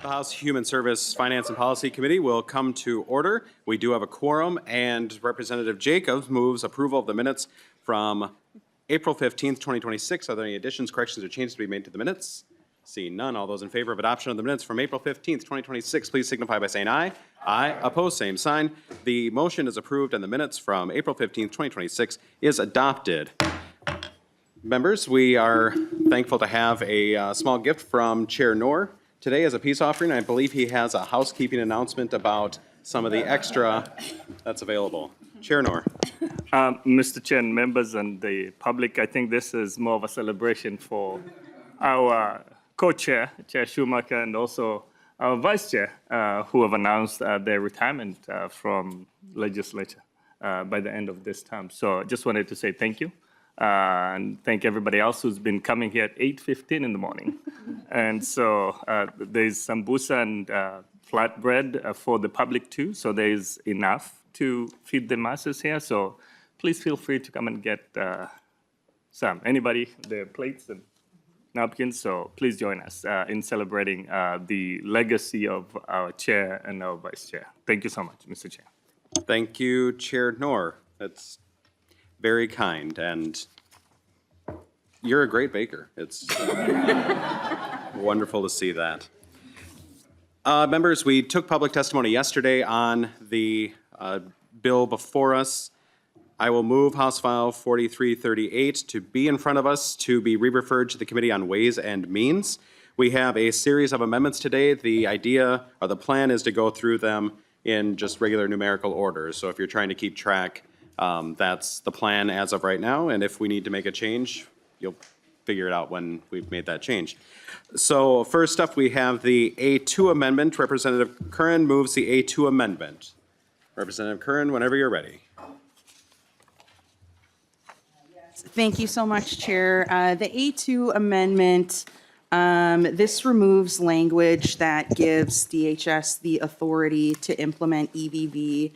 The House Human Service Finance and Policy Committee will come to order. We do have a quorum, and Representative Jacobs moves approval of the minutes from April 15th, 2026. Are there any additions, corrections, or changes to be made to the minutes? Seeing none, all those in favor of adoption of the minutes from April 15th, 2026, please signify by saying aye. Aye. Opposed, same sign. The motion is approved, and the minutes from April 15th, 2026 is adopted. Members, we are thankful to have a small gift from Chair Knorr today as a peace offering. I believe he has a housekeeping announcement about some of the extra that's available. Chair Knorr. Mr. Chair, members and the public, I think this is more of a celebration for our co-chair, Chair Schomacker, and also our vice chair, who have announced their retirement from legislature by the end of this term. So just wanted to say thank you. And thank everybody else who's been coming here at 8:15 in the morning. And so there's sambusa and flatbread for the public too, so there's enough to feed the masses here. So please feel free to come and get some. Anybody, their plates and napkins, so please join us in celebrating the legacy of our chair and our vice chair. Thank you so much, Mr. Chair. Thank you, Chair Knorr. That's very kind, and you're a great baker. It's wonderful to see that. Members, we took public testimony yesterday on the bill before us. I will move House File 4338 to be in front of us to be re-referred to the Committee on Ways and Means. We have a series of amendments today. The idea or the plan is to go through them in just regular numerical order. So if you're trying to keep track, that's the plan as of right now, and if we need to make a change, you'll figure it out when we've made that change. So first up, we have the A2 amendment. Representative Curran moves the A2 amendment. Representative Curran, whenever you're ready. Thank you so much, Chair. The A2 amendment, this removes language that gives DHS the authority to implement EVV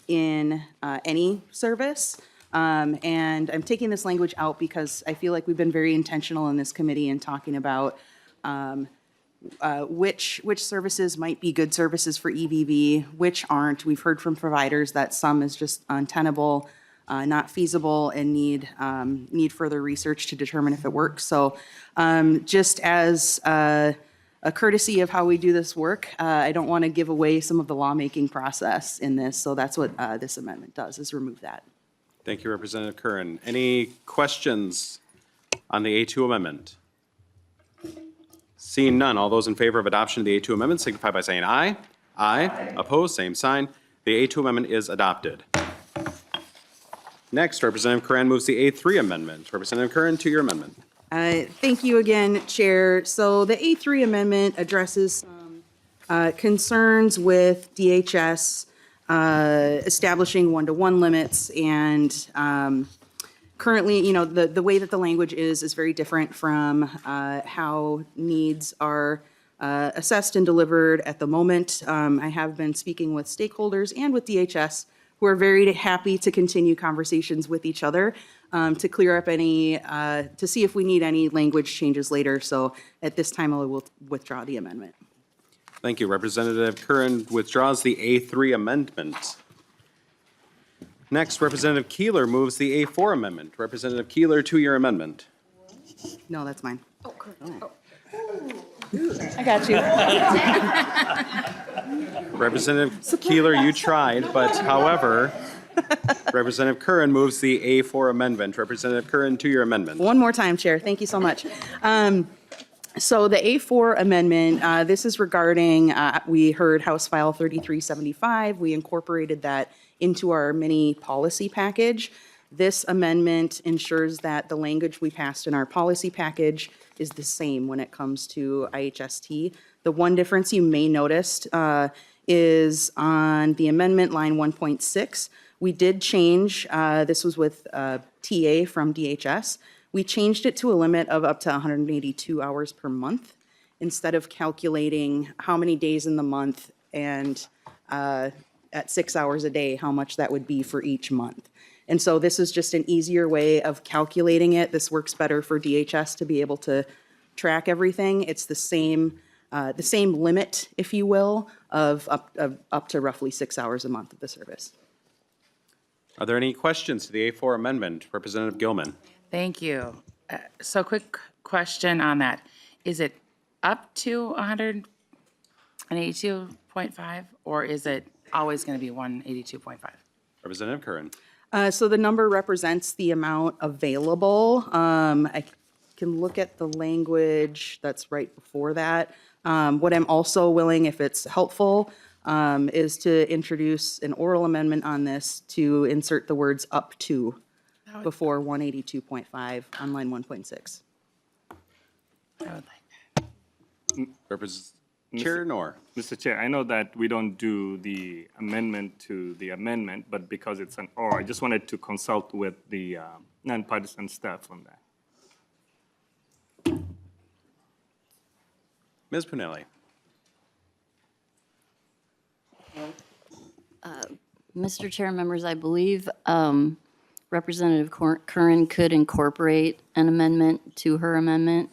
in any service. And I'm taking this language out because I feel like we've been very intentional in this committee in talking about which services might be good services for EVV, which aren't. We've heard from providers that some is just untenable, not feasible, and need further research to determine if it works. So just as a courtesy of how we do this work, I don't want to give away some of the lawmaking process in this, so that's what this amendment does, is remove that. Thank you, Representative Curran. Any questions on the A2 amendment? Seeing none, all those in favor of adoption of the A2 amendment signify by saying aye. Aye. Opposed, same sign. The A2 amendment is adopted. Next, Representative Curran moves the A3 amendment. Representative Curran, to your amendment. Thank you again, Chair. So the A3 amendment addresses some concerns with DHS establishing one-to-one limits, and currently, you know, the way that the language is very different from how needs are assessed and delivered at the moment. I have been speaking with stakeholders and with DHS, who are very happy to continue conversations with each other to clear up any, to see if we need any language changes later. So at this time, I will withdraw the amendment. Thank you. Representative Curran withdraws the A3 amendment. Next, Representative Keeler moves the A4 amendment. Representative Keeler, to your amendment. No, that's mine. Oh, oh. I got you. Representative Keeler, you tried, but however, Representative Curran moves the A4 amendment. Representative Curran, to your amendment. One more time, Chair. Thank you so much. So the A4 amendment, this is regarding, we heard House File 3375. We incorporated that into our mini policy package. This amendment ensures that the language we passed in our policy package is the same when it comes to IHST. The one difference you may notice is on the amendment line 1.6. We did change, this was with TA from DHS. We changed it to a limit of up to 182 hours per month instead of calculating how many days in the month and at 6 hours a day, how much that would be for each month. And so this is just an easier way of calculating it. This works better for DHS to be able to track everything. It's the same the same limit, if you will, of up to roughly 6 hours a month of the service. Are there any questions to the A4 amendment? Representative Gilman. Thank you. So quick question on that. Is it up to 182.5, or is it always going to be 182.5? Representative Curran. So the number represents the amount available. I can look at the language that's right before that. What I'm also willing, if it's helpful, is to introduce an oral amendment on this to insert the words "up to" before 182.5 on line 1.6. I would like that. Chair Knorr. Mr. Chair, I know that we don't do the amendment to the amendment, but because it's an or, I just wanted to consult with the nonpartisan staff on that. Ms. Pinelli. Mr. Chair, members, I believe Representative Curran could incorporate an amendment to her amendment.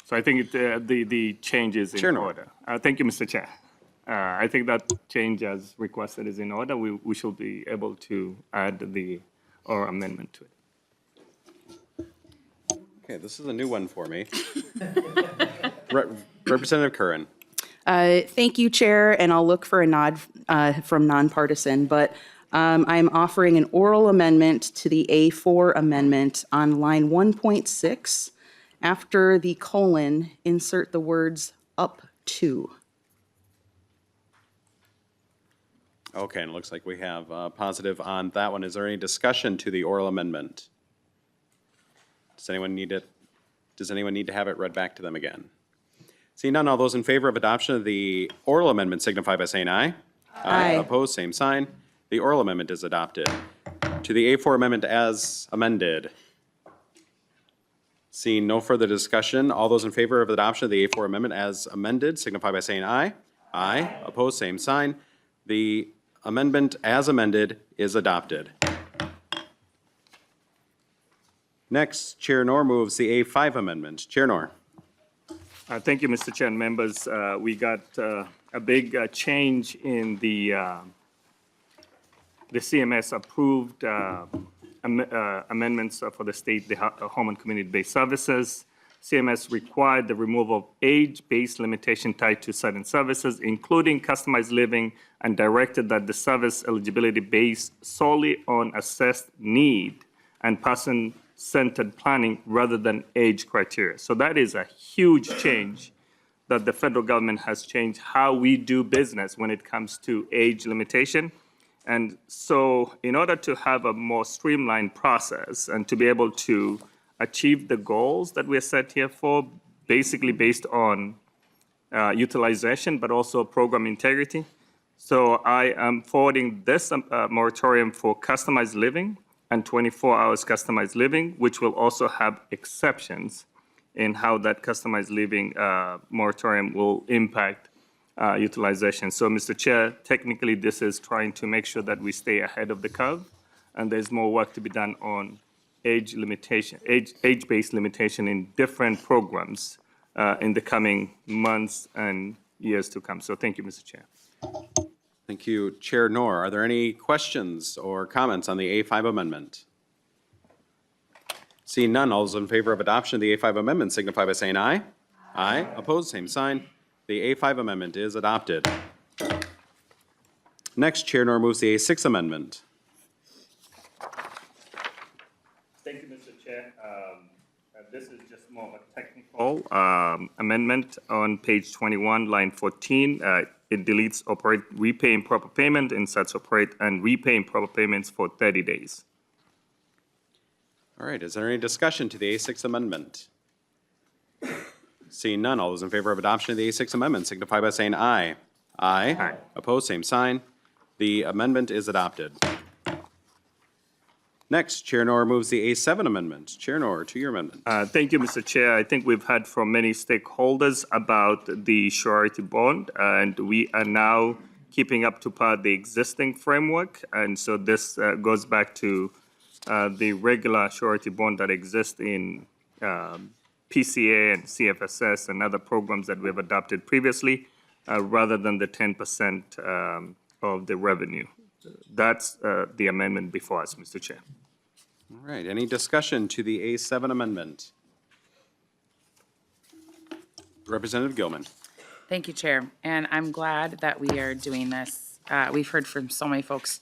So I think the change is in Chair Knorr. order. Thank you, Mr. Chair. I think that change as requested is in order. We should be able to add the or amendment to it. Okay, this is a new one for me. Representative Curran. Thank you, Chair, and I'll look for a nod from nonpartisan, but I'm offering an oral amendment to the A4 amendment on line 1.6. After the colon, insert the words "up to." Okay, and it looks like we have positive on that one. Is there any discussion to the oral amendment? Does anyone need to have it read back to them again? Seeing none, all those in favor of adoption of the oral amendment signify by saying aye. Aye. Opposed, same sign. The oral amendment is adopted. To the A4 amendment as amended. Seeing no further discussion, all those in favor of adoption of the A4 amendment as amended signify by saying aye. Aye. Opposed, same sign. The amendment as amended is adopted. Next, Chair Knorr moves the A5 amendment. Chair Knorr. Thank you, Mr. Chair and members. We got a big change in the CMS approved amendments for the state, the Home and Community-Based Services. CMS required the removal of age-based limitation tied to certain services, including customized living, and directed that the service eligibility based solely on assessed need and person-centered planning rather than age criteria. So that is a huge change that the federal government has changed how we do business when it comes to age limitation. And so in order to have a more streamlined process and to be able to achieve the goals that we're set here for, basically based on utilization, but also program integrity. So I am forwarding this moratorium for customized living and 24 hours customized living, which will also have exceptions in how that customized living moratorium will impact utilization. So, Mr. Chair, technically this is trying to make sure that we stay ahead of the curve, and there's more work to be done on age-based limitation in different programs in the coming months and years to come. So thank you, Mr. Chair. Thank you, Chair Knorr. Are there any questions or comments on the A5 amendment? Seeing none, all those in favor of adoption of the A5 amendment signify by saying aye. Aye. Opposed, same sign. The A5 amendment is adopted. Next, Chair Knorr moves the A6 amendment. Thank you, Mr. Chair. This is just more of a technical amendment on page 21, line 14. It deletes operate, repay improper payment, inserts operate and repay improper payments for 30 days. All right, is there any discussion to the A6 amendment? Seeing none, all those in favor of adoption of the A6 amendment signify by saying aye. Aye. Aye. Opposed, same sign. The amendment is adopted. Next, Chair Knorr moves the A7 amendment. Chair Knorr, to your amendment. Thank you, Mr. Chair. I think we've heard from many stakeholders about the surety bond, and we are now keeping up to par the existing framework. And so this goes back to the regular surety bond that exists in PCA and CFSS and other programs that we've adopted previously, rather than the 10% of the revenue. That's the amendment before us, Mr. Chair. All right, any discussion to the A7 amendment? Representative Gilman. Thank you, Chair. And I'm glad that we are doing this. We've heard from so many folks,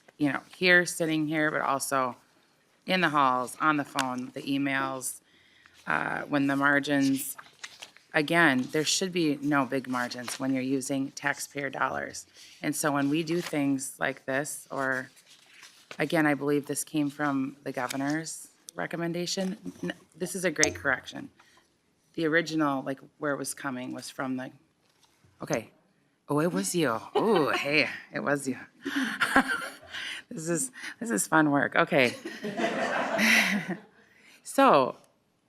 here, sitting here, but also in the halls, on the phone, the emails, when the margins, again, there should be no big margins when you're using taxpayer dollars. And so when we do things like this, or, again, I believe this came from the governor's recommendation. This is a great correction. The original, like where it was coming, was from the, okay. Oh, it was you. Oh, hey, it was you. This is fun work. Okay. So,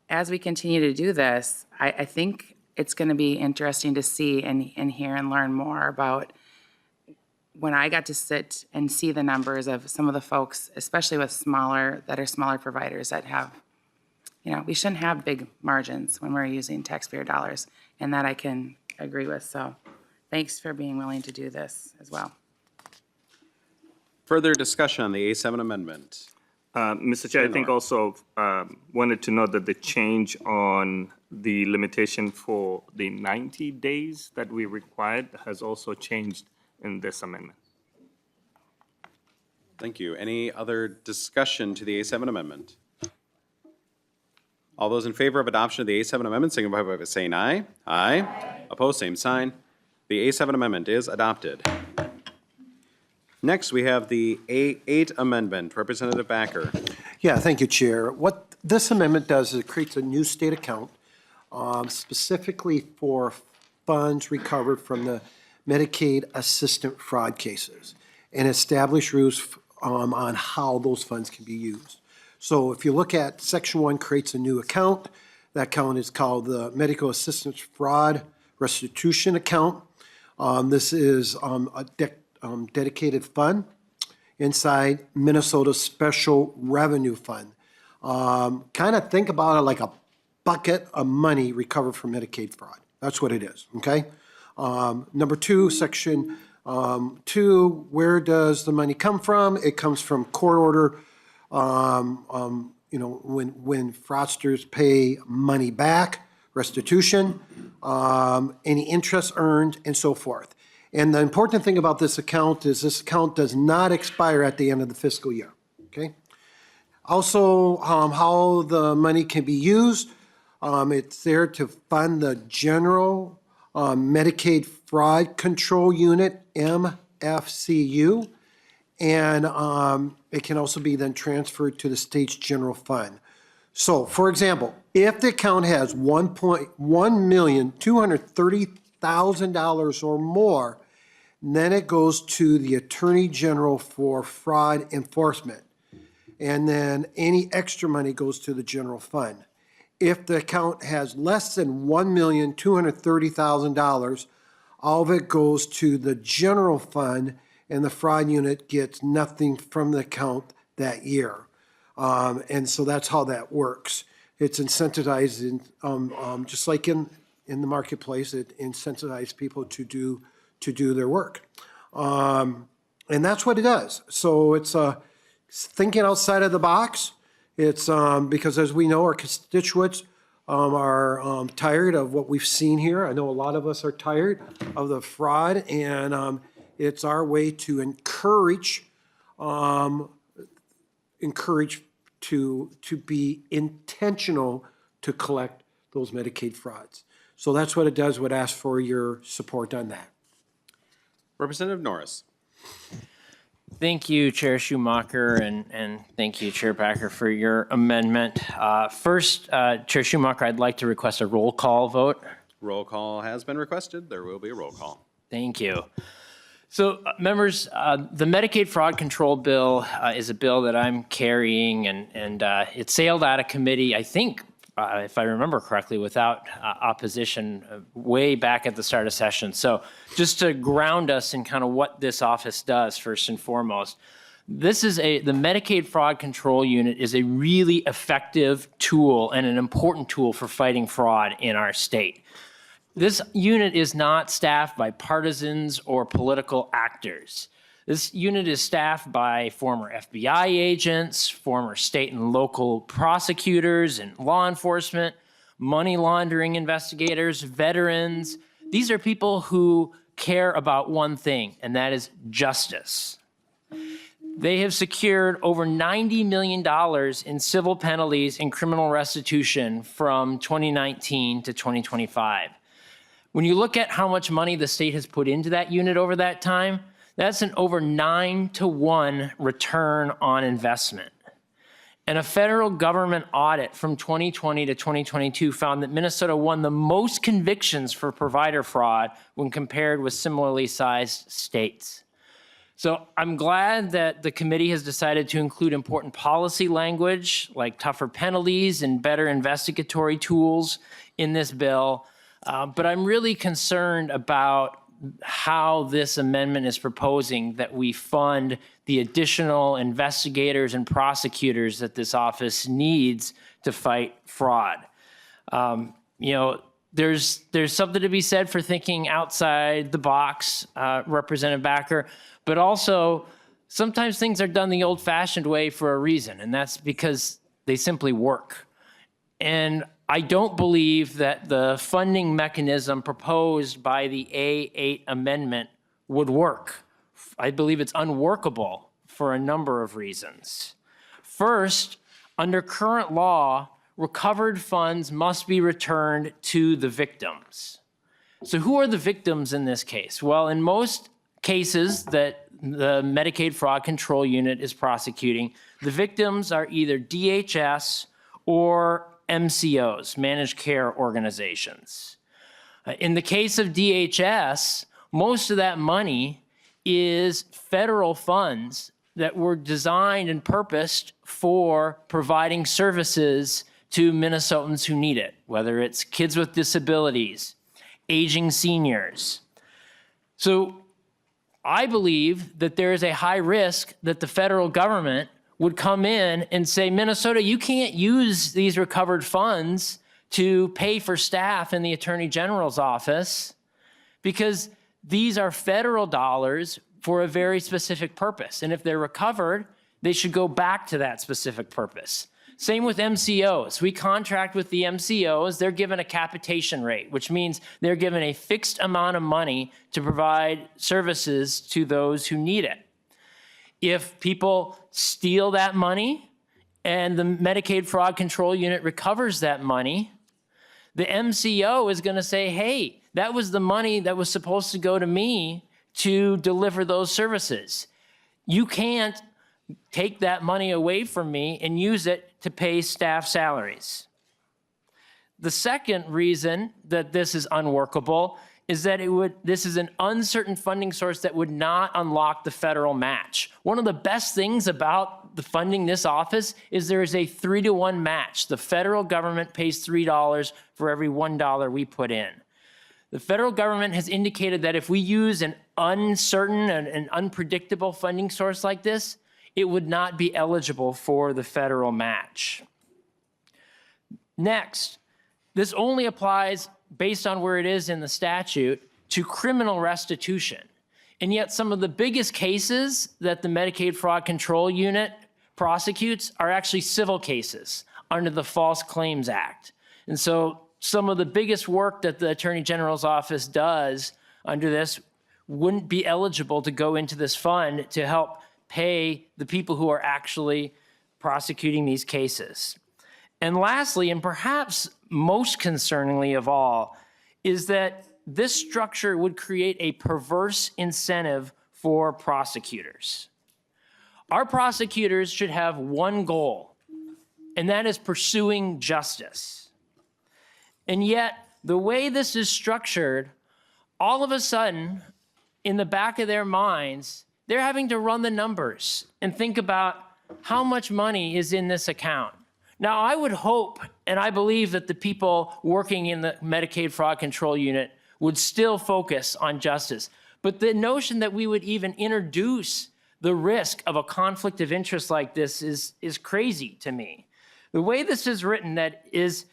as we continue to do this, I think it's going to be interesting to see and hear and learn more about when I got to sit and see the numbers of some of the folks, especially with smaller providers that have, we shouldn't have big margins when we're using taxpayer dollars, and that I can agree with. So thanks for being willing to do this as well. Further discussion on the A7 amendment? Mr. Chair, I think also wanted to note that the change on the limitation for the 90 days that we required has also changed in this amendment. Thank you. Any other discussion to the A7 amendment? All those in favor of adoption of the A7 amendment, signify by saying aye. Aye. Opposed, same sign. The A7 amendment is adopted. Next, we have the A8 amendment. Representative Backer. Yeah, thank you, Chair. What this amendment does is it creates a new state account specifically for funds recovered from the Medicaid assistant fraud cases and establish rules on how those funds can be used. So if you look at Section 1 creates a new account. That account is called the Medical Assistance Fraud Restitution Account. This is a dedicated fund inside Minnesota's Special Revenue Fund. Kind of think about it like a bucket of money recovered from Medicaid fraud. That's what it is, okay? Number 2, Section 2, where does the money come from? It comes from court order, when fraudsters pay money back, restitution, any interest earned, and so forth. And the important thing about this account is this account does not expire at the end of the fiscal year, okay? Also, how the money can be used, it's there to fund the General Medicaid Fraud Control Unit, MFCU, and it can also be then transferred to the state's general fund. So, for example, if the account has $1,230,000 or more, then it goes to the Attorney General for fraud enforcement. And then any extra money goes to the general fund. If the account has less than $1,230,000, all of it goes to the general fund, and the fraud unit gets nothing from the account that year. And so that's how that works. It's incentivized, just like in the marketplace, it incentivizes people to do their work. And that's what it does. So it's thinking outside of the box. It's because, as we know, our constituents are tired of what we've seen here. I know a lot of us are tired of the fraud, and it's our way to encourage to be intentional to collect those Medicaid frauds. So that's what it does. Would ask for your support on that. Representative Norris. Thank you, Chair Schomacker, and thank you, Chair Backer, for your amendment. First, Chair Schomacker, I'd like to request a roll call vote. Roll call has been requested. There will be a roll call. Thank you. So, members, the Medicaid Fraud Control Bill is a bill that I'm carrying, and it sailed out of committee, I think, if I remember correctly, without opposition way back at the start of session. So just to ground us in kind of what this office does, first and foremost, the Medicaid Fraud Control Unit is a really effective tool and an important tool for fighting fraud in our state. This unit is not staffed by partisans or political actors. This unit is staffed by former FBI agents, former state and local prosecutors and law enforcement, money laundering investigators, veterans. These are people who care about one thing, and that is justice. They have secured over $90 million in civil penalties and criminal restitution from 2019 to 2025. When you look at how much money the state has put into that unit over that time, that's an over 9-to-1 return on investment. And a federal government audit from 2020 to 2022 found that Minnesota won the most convictions for provider fraud when compared with similarly sized states. So I'm glad that the committee has decided to include important policy language like tougher penalties and better investigatory tools in this bill. But I'm really concerned about how this amendment is proposing that we fund the additional investigators and prosecutors that this office needs to fight fraud. There's something to be said for thinking outside the box, Representative Backer, but also sometimes things are done the old-fashioned way for a reason, and that's because they simply work. And I don't believe that the funding mechanism proposed by the A8 amendment would work. I believe it's unworkable for a number of reasons. First, under current law, recovered funds must be returned to the victims. So who are the victims in this case? Well, in most cases that the Medicaid Fraud Control Unit is prosecuting, the victims are either DHS or MCOs, managed care organizations. In the case of DHS, most of that money is federal funds that were designed and purposed for providing services to Minnesotans who need it, whether it's kids with disabilities, aging seniors. So I believe that there is a high risk that the federal government would come in and say, Minnesota, you can't use these recovered funds to pay for staff in the Attorney General's office because these are federal dollars for a very specific purpose. And if they're recovered, they should go back to that specific purpose. Same with MCOs. We contract with the MCOs. They're given a capitation rate, which means they're given a fixed amount of money to provide services to those who need it. If people steal that money and the Medicaid Fraud Control Unit recovers that money, the MCO is going to say, hey, that was the money that was supposed to go to me to deliver those services. You can't take that money away from me and use it to pay staff salaries. The second reason that this is unworkable is that this is an uncertain funding source that would not unlock the federal match. One of the best things about the funding this office is there is a 3-to-1 match. The federal government pays $3 for every $1 we put in. The federal government has indicated that if we use an uncertain and an unpredictable funding source like this, it would not be eligible for the federal match. Next, this only applies based on where it is in the statute to criminal restitution. And yet some of the biggest cases that the Medicaid Fraud Control Unit prosecutes are actually civil cases under the False Claims Act. And so some of the biggest work that the Attorney General's office does under this wouldn't be eligible to go into this fund to help pay the people who are actually prosecuting these cases. And lastly, and perhaps most concerningly of all, is that this structure would create a perverse incentive for prosecutors. Our prosecutors should have one goal, and that is pursuing justice. And yet, the way this is structured, all of a sudden, in the back of their minds, they're having to run the numbers and think about how much money is in this account. Now, I would hope, and I believe that the people working in the Medicaid Fraud Control Unit would still focus on justice. But the notion that we would even introduce the risk of a conflict of interest like this is crazy to me. The way this is written, it's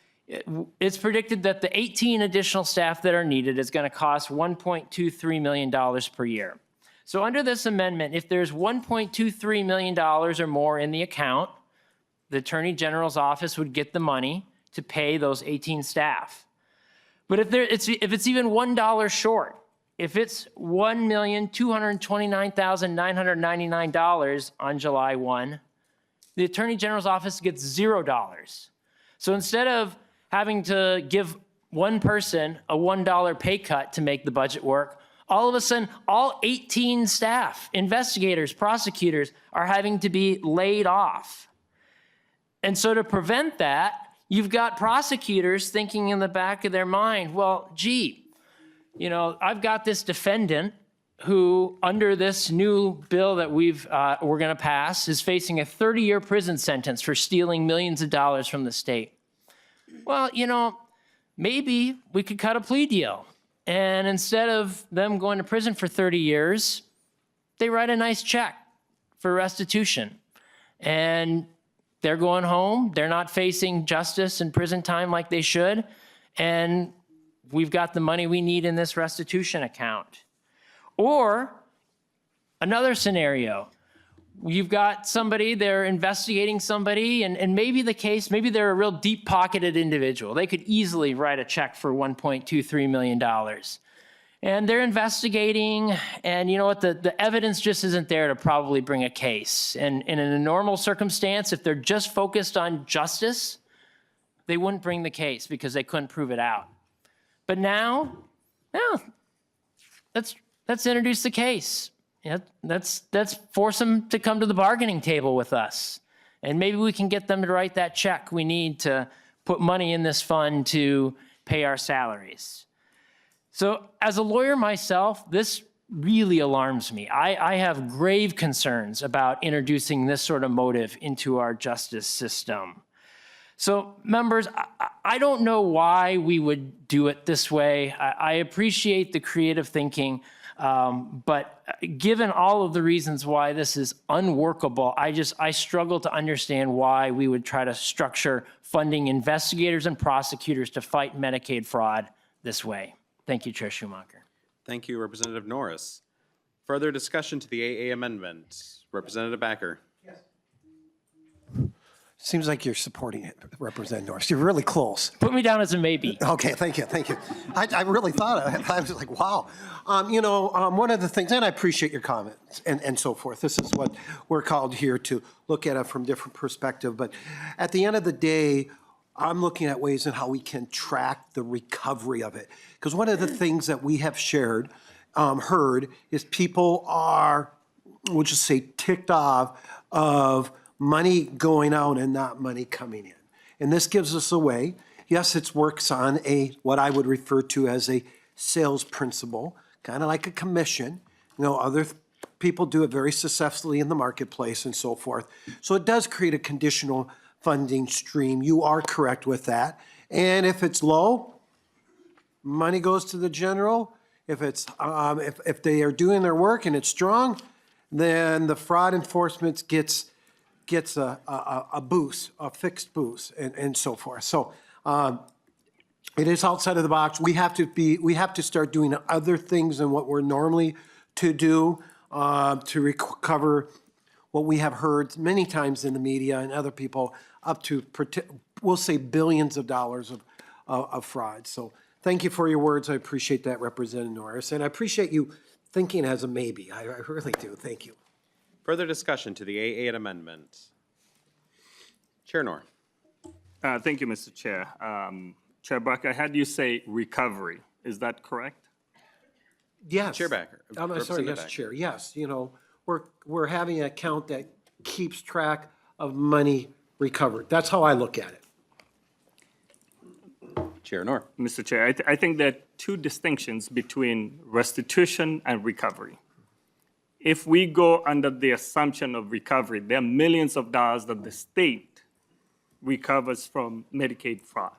predicted that the 18 additional staff that are needed is going to cost $1.23 million per year. So under this amendment, if there's $1.23 million or more in the account, the Attorney General's office would get the money to pay those 18 staff. But if it's even $1 short, if it's $1,229,999 on July 1, the Attorney General's office gets $0. So instead of having to give one person a $1 pay cut to make the budget work, all of a sudden, all 18 staff, investigators, prosecutors, are having to be laid off. And so to prevent that, you've got prosecutors thinking in the back of their mind, well, gee, I've got this defendant who, under this new bill that we're going to pass, is facing a 30-year prison sentence for stealing millions of dollars from the state. Well, maybe we could cut a plea deal. And instead of them going to prison for 30 years, they write a nice check for restitution. And they're going home. They're not facing justice and prison time like they should. And we've got the money we need in this restitution account. Or another scenario, you've got somebody, they're investigating somebody, and maybe they're a real deep-pocketed individual. They could easily write a check for $1.23 million. And they're investigating, and you know what, the evidence just isn't there to probably bring a case. And in a normal circumstance, if they're just focused on justice, they wouldn't bring the case because they couldn't prove it out. But now, let's introduce the case. Let's force them to come to the bargaining table with us. And maybe we can get them to write that check we need to put money in this fund to pay our salaries. So as a lawyer myself, this really alarms me. I have grave concerns about introducing this sort of motive into our justice system. So members, I don't know why we would do it this way. I appreciate the creative thinking, but given all of the reasons why this is unworkable, I struggle to understand why we would try to structure funding investigators and prosecutors to fight Medicaid fraud this way. Thank you, Chair Schomacker. Thank you, Representative Norris. Further discussion to the AA amendment. Representative Backer. Seems like you're supporting it, Representative Norris. You're really close. Put me down as a maybe. Okay, thank you. I really thought of it. I was like, wow. One of the things, and I appreciate your comments and so forth. This is what we're called here to look at it from different perspective. But at the end of the day, I'm looking at ways in how we can track the recovery of it. Because one of the things that we have heard is people are, we'll just say, ticked off of money going out and not money coming in. And this gives us a way. Yes, it works on what I would refer to as a sales principle, kind of like a commission. Other people do it very successfully in the marketplace and so forth. So it does create a conditional funding stream. You are correct with that. And if it's low, money goes to the general. If it's if they are doing their work and it's strong, then the fraud enforcement gets a boost, a fixed boost, and so forth. So it is outside of the box. We have to start doing other things than what we're normally to do to recover what we have heard many times in the media and other people, up to, we'll say, billions of dollars of fraud. So thank you for your words. I appreciate that, Representative Norris, and I appreciate you thinking as a maybe. I really do. Thank you. Further discussion to the AA amendment. Chair Knorr. Thank you, Mr. Chair. Chair Buck, I had you say recovery. Is that correct? Yes. Chair Backer. I'm sorry, Representative yes, Backer. Chair. Yes, we're having an account that keeps track of money recovered. That's how I look at it. Chair Knorr. Mr. Chair, I think there are two distinctions between restitution and recovery. If we go under the assumption of recovery, there are millions of dollars that the state recovers from Medicaid fraud.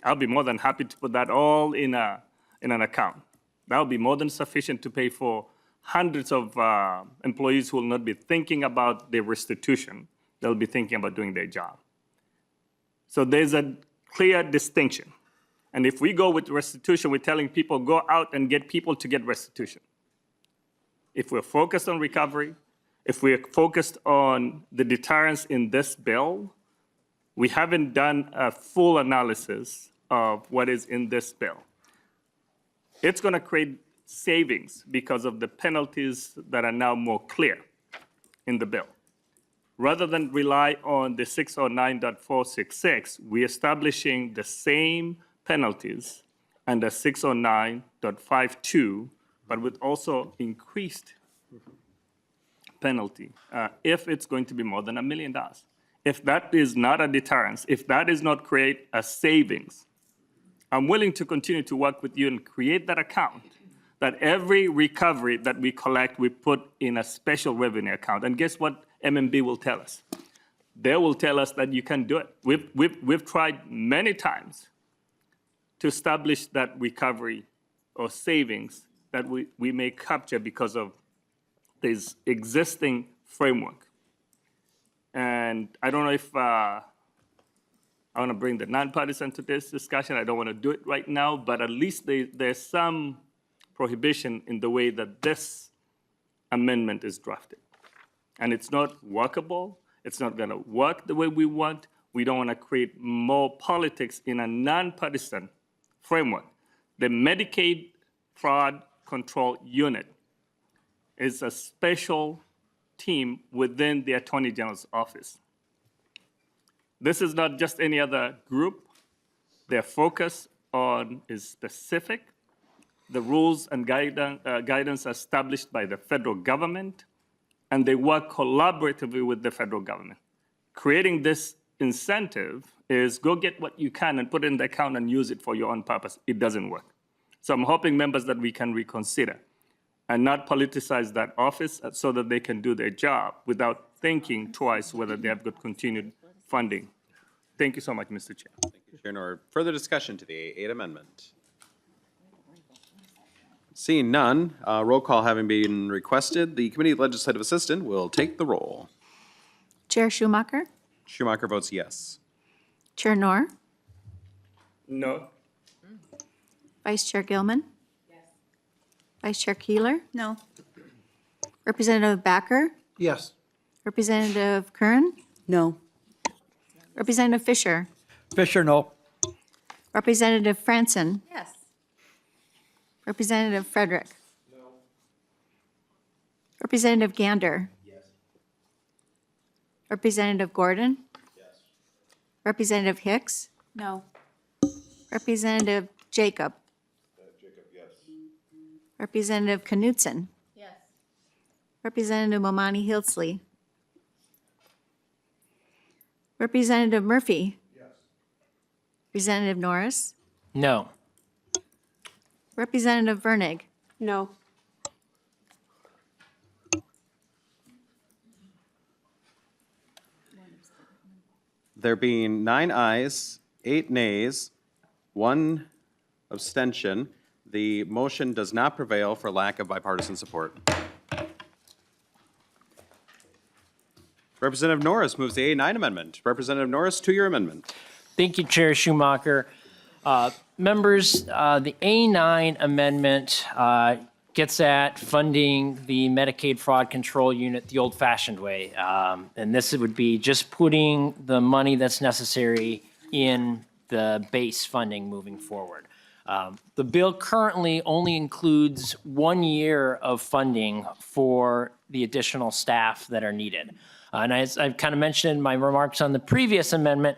I'll be more than happy to put that all in an account. That'll be more than sufficient to pay for hundreds of employees who will not be thinking about their restitution. They'll be thinking about doing their job. So there's a clear distinction. And if we go with restitution, we're telling people, go out and get people to get restitution. If we're focused on recovery, if we're focused on the deterrence in this bill, we haven't done a full analysis of what is in this bill. It's going to create savings because of the penalties that are now more clear in the bill. Rather than rely on the 609.466, we're establishing the same penalties under 609.52, but with also increased penalty if it's going to be more than $1 million. If that is not a deterrence, if that does not create a savings, I'm willing to continue to work with you and create that account, that every recovery that we collect, we put in a special revenue account. And guess what MMB will tell us? They will tell us that you can do it. We've tried many times to establish that recovery or savings that we may capture because of this existing framework. And I don't know if I want to bring the nonpartisan to this discussion. I don't want to do it right now, but at least there's some prohibition in the way that this amendment is drafted. And it's not workable. It's not going to work the way we want. We don't want to create more politics in a nonpartisan framework. The Medicaid Fraud Control Unit is a special team within the Attorney General's office. This is not just any other group. Their focus is specific. The rules and guidance are established by the federal government, and they work collaboratively with the federal government. Creating this incentive is go get what you can and put it in the account and use it for your own purpose. It doesn't work. So I'm hoping members that we can reconsider and not politicize that office so that they can do their job without thinking twice whether they have got continued funding. Thank you so much, Mr. Chair. Thank you, Chair Nor. Further discussion to the A8 amendment? Seeing none, roll call having been requested, the Committee Legislative Assistant will take the roll. Chair Schomacker, Schomacker votes yes. Chair Nor, No. Vice Chair Gilman. Yes. Vice Chair Keeler, No. Representative Backer, Yes. Representative Curran, No. Representative Fisher, Fisher, no. Representative Franson, Yes. Representative Frederick. No. Representative Gander. Yes. Representative Gordon. Yes. Representative Hicks. No. Representative Jacob. Jacob, yes. Representative Knutson. Yes. Representative Momani Hildsley. Representative Murphy. Yes. Representative Norris. No. Representative Vernig. No. There being 9 ayes, 8 nays, 1 abstention, the motion does not prevail for lack of bipartisan support. Representative Norris moves the A9 amendment. Representative Norris, to your amendment. Thank you, Chair Schomacker. Members, the A9 amendment gets at funding the Medicaid Fraud Control Unit the old-fashioned way. And this would be just putting the money that's necessary in the base funding moving forward. The bill currently only includes 1 year of funding for the additional staff that are needed. And as I've kind of mentioned in my remarks on the previous amendment,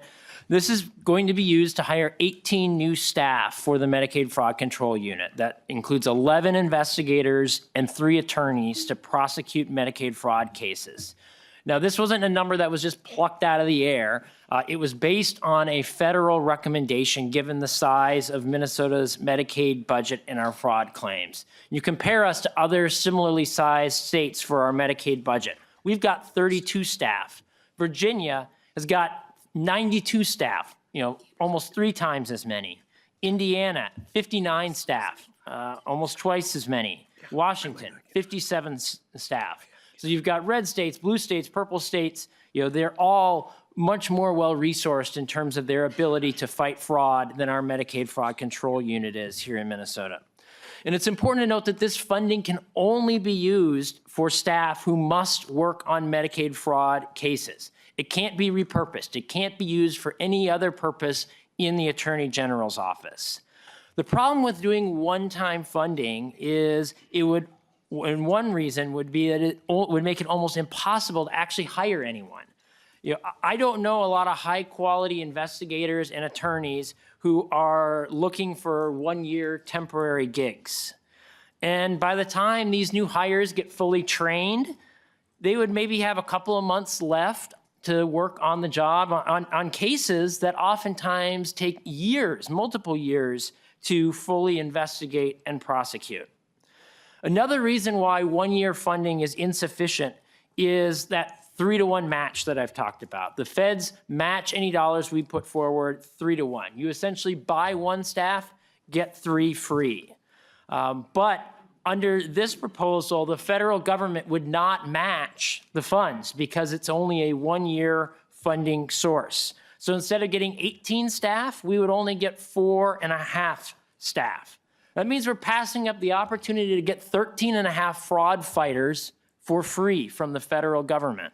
this is going to be used to hire 18 new staff for the Medicaid Fraud Control Unit. That includes 11 investigators and 3 attorneys to prosecute Medicaid fraud cases. Now, this wasn't a number that was just plucked out of the air. It was based on a federal recommendation given the size of Minnesota's Medicaid budget and our fraud claims. You compare us to other similarly sized states for our Medicaid budget. We've got 32 staff. Virginia has got 92 staff, almost 3 times as many. Indiana, 59 staff, almost twice as many. Washington, 57 staff. So you've got red states, blue states, purple states, they're all much more well-resourced in terms of their ability to fight fraud than our Medicaid fraud control unit is here in Minnesota. And it's important to note that this funding can only be used for staff who must work on Medicaid fraud cases. It can't be repurposed. It can't be used for any other purpose in the Attorney General's office. The problem with doing one-time funding is and one reason would be that it would make it almost impossible to actually hire anyone. I don't know a lot of high-quality investigators and attorneys who are looking for one-year temporary gigs. And by the time these new hires get fully trained, they would maybe have a couple of months left to work on the job on cases that oftentimes take years, multiple years, to fully investigate and prosecute. Another reason why one-year funding is insufficient is that 3-to-1 match that I've talked about. The feds match any dollars we put forward 3-to-1. You essentially buy one staff, get 3 free. But under this proposal, the federal government would not match the funds because it's only a one-year funding source. So instead of getting 18 staff, we would only get 4.5 staff. That means we're passing up the opportunity to get 13.5 fraud fighters for free from the federal government.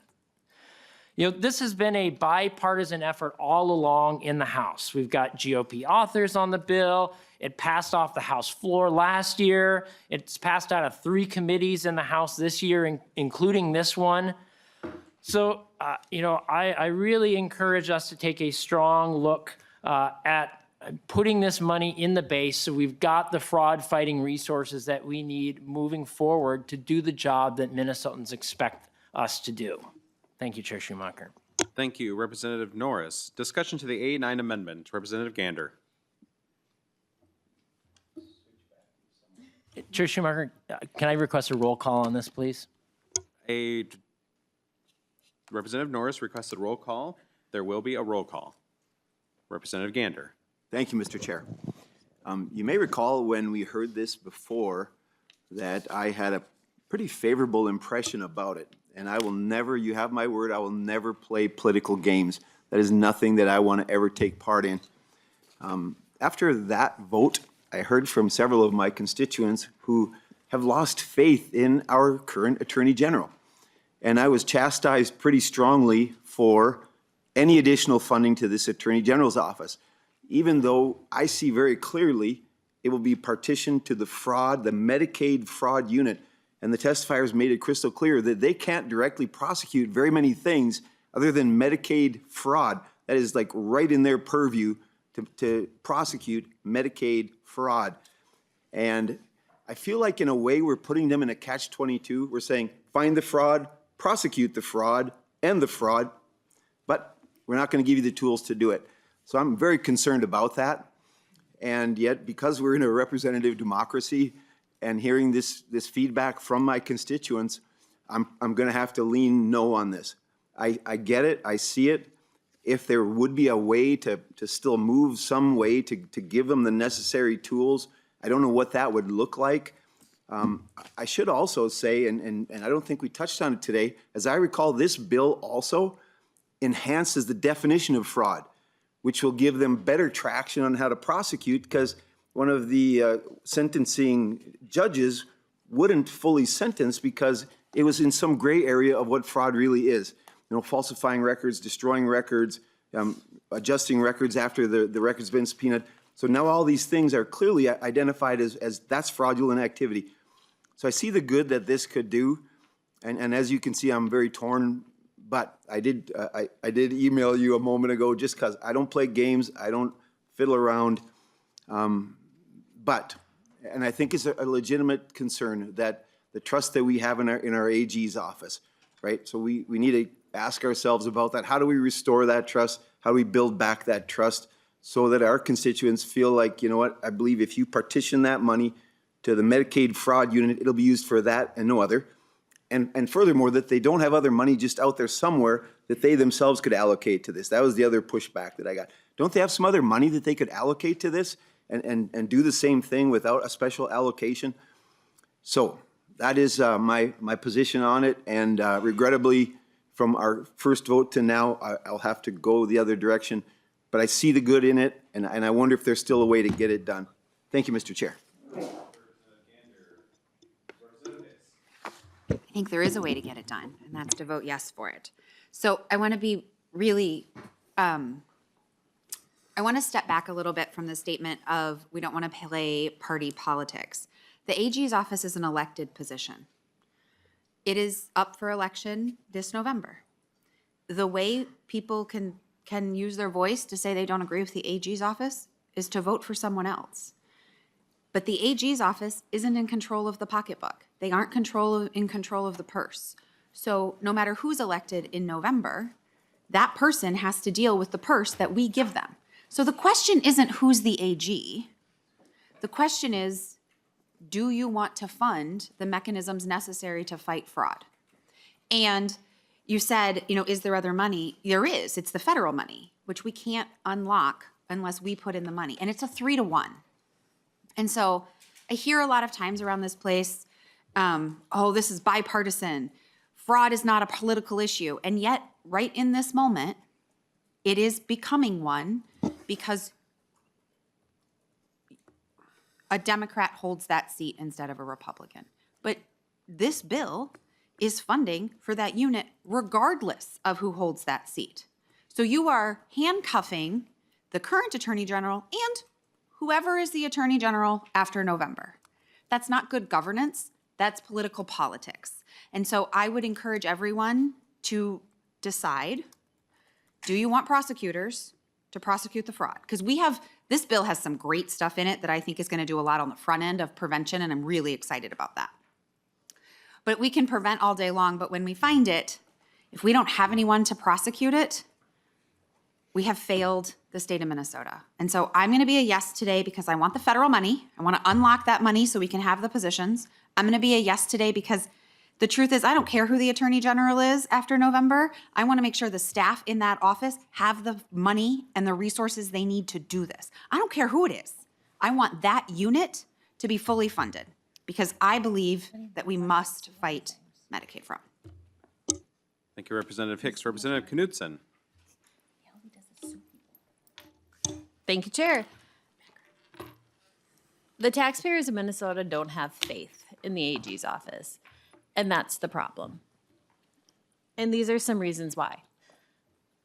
This has been a bipartisan effort all along in the House. We've got GOP authors on the bill. It passed off the House floor last year. It's passed out of 3 committees in the House this year, including this one. So, I really encourage us to take a strong look at putting this money in the base so we've got the fraud-fighting resources that we need moving forward to do the job that Minnesotans expect us to do. Thank you, Chair Schomacker. Thank you, Representative Norris. Discussion to the A9 amendment. Representative Gander. Chair Schomacker, can I request a roll call on this, please? Representative Norris requested roll call. There will be a roll call. Representative Gander. Thank you, Mr. Chair. You may recall when we heard this before that I had a pretty favorable impression about it. And I will never, you have my word, I will never play political games. That is nothing that I want to ever take part in. After that vote, I heard from several of my constituents who have lost faith in our current Attorney General. And I was chastised pretty strongly for any additional funding to this Attorney General's office, even though I see very clearly it will be partitioned to the fraud, the Medicaid fraud unit. And the testifiers made it crystal clear that they can't directly prosecute very many things other than Medicaid fraud. That is like right in their purview to prosecute Medicaid fraud. And I feel like in a way we're putting them in a catch-22. We're saying, find the fraud, prosecute the fraud, end the fraud, but we're not going to give you the tools to do it. So I'm very concerned about that. And yet, because we're in a representative democracy, and hearing this feedback from my constituents, I'm going to have to lean no on this. I get it. I see it. If there would be a way to still move some way to give them the necessary tools, I don't know what that would look like. I should also say, and I don't think we touched on it today, as I recall, this bill also enhances the definition of fraud, which will give them better traction on how to prosecute, because one of the sentencing judges wouldn't fully sentence because it was in some gray area of what fraud really is. Falsifying records, destroying records, adjusting records after the record's been subpoenaed. So now all these things are clearly identified as that's fraudulent activity. So I see the good that this could do. And as you can see, I'm very torn. But I did email you a moment ago just because I don't play games. I don't fiddle around. But I think it's a legitimate concern that the trust that we have in our AG's office, right? So we need to ask ourselves about that. How do we restore that trust? How do we build back that trust so that our constituents feel like, you know what, I believe if you partition that money to the Medicaid fraud unit, it'll be used for that and no other. And furthermore, that they don't have other money just out there somewhere that they themselves could allocate to this. That was the other pushback that I got. Don't they have some other money that they could allocate to this and do the same thing without a special allocation? So That is my position on it, and regrettably, from our first vote to now, I'll have to go the other direction. But I see the good in it, and I wonder if there's still a way to get it done. Thank you, Mr. Chair. I think there is a way to get it done, and that's to vote yes for it. So I want to be really, I want to step back a little bit from the statement of we don't want to play party politics. The AG's office is an elected position. It is up for election this November. The way people can use their voice to say they don't agree with the AG's office is to vote for someone else. But the AG's office isn't in control of the pocketbook. They aren't in control of the purse. So no matter who's elected in November, that person has to deal with the purse that we give them. So the question isn't who's the AG. The question is, do you want to fund the mechanisms necessary to fight fraud? And you said, is there other money? There is. It's the federal money, which we can't unlock unless we put in the money. And it's a 3-to-1. And so I hear a lot of times around this place, this is bipartisan. Fraud is not a political issue. And yet, right in this moment, it is becoming one because a Democrat holds that seat instead of a Republican. But this bill is funding for that unit regardless of who holds that seat. So you are handcuffing the current Attorney General and whoever is the Attorney General after November. That's not good governance. That's political politics. And so I would encourage everyone to decide, do you want prosecutors to prosecute the fraud? Because this bill has some great stuff in it that I think is going to do a lot on the front end of prevention, and I'm really excited about that. But we can prevent all day long, but when we find it, if we don't have anyone to prosecute it, we have failed the state of Minnesota. And so I'm going to be a yes today because I want the federal money. I want to unlock that money so we can have the positions. I'm going to be a yes today because the truth is I don't care who the Attorney General is after November. I want to make sure the staff in that office have the money and the resources they need to do this. I don't care who it is. I want that unit to be fully funded because I believe that we must fight Medicaid fraud. Thank you, Representative Hicks. Representative Knudsen. Thank you, Chair. The taxpayers of Minnesota don't have faith in the AG's office, and that's the problem. And these are some reasons why.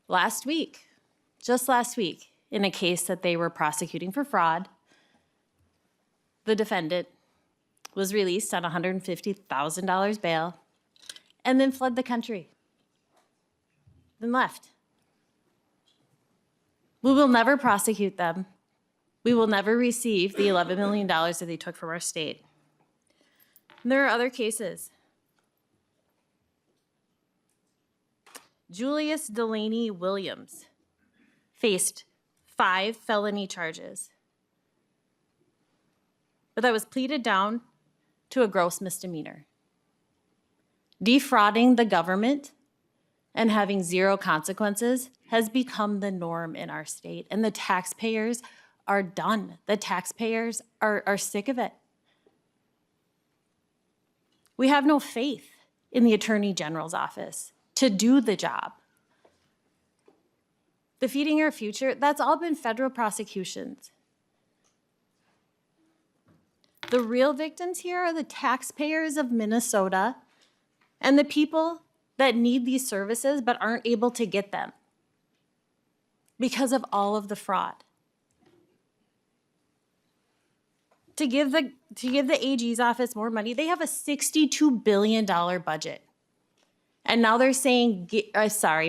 Just last week, in a case that they were prosecuting for fraud, the defendant was released on $150,000 bail and then fled the country, then left. We will never prosecute them. We will never receive the $11 million that they took from our state. And there are other cases. Julius Delaney Williams faced 5 felony charges, but that was pleaded down to a gross misdemeanor. Defrauding the government and having zero consequences has become the norm in our state, and the taxpayers are done. The taxpayers are sick of it. We have no faith in the Attorney General's office to do the job. The Feeding Our Future, that's all been federal prosecutions. The real victims here are the taxpayers of Minnesota and the people that need these services but aren't able to get them because of all of the fraud. To give the AG's office more money, they have a $62 billion budget. And now they're saying,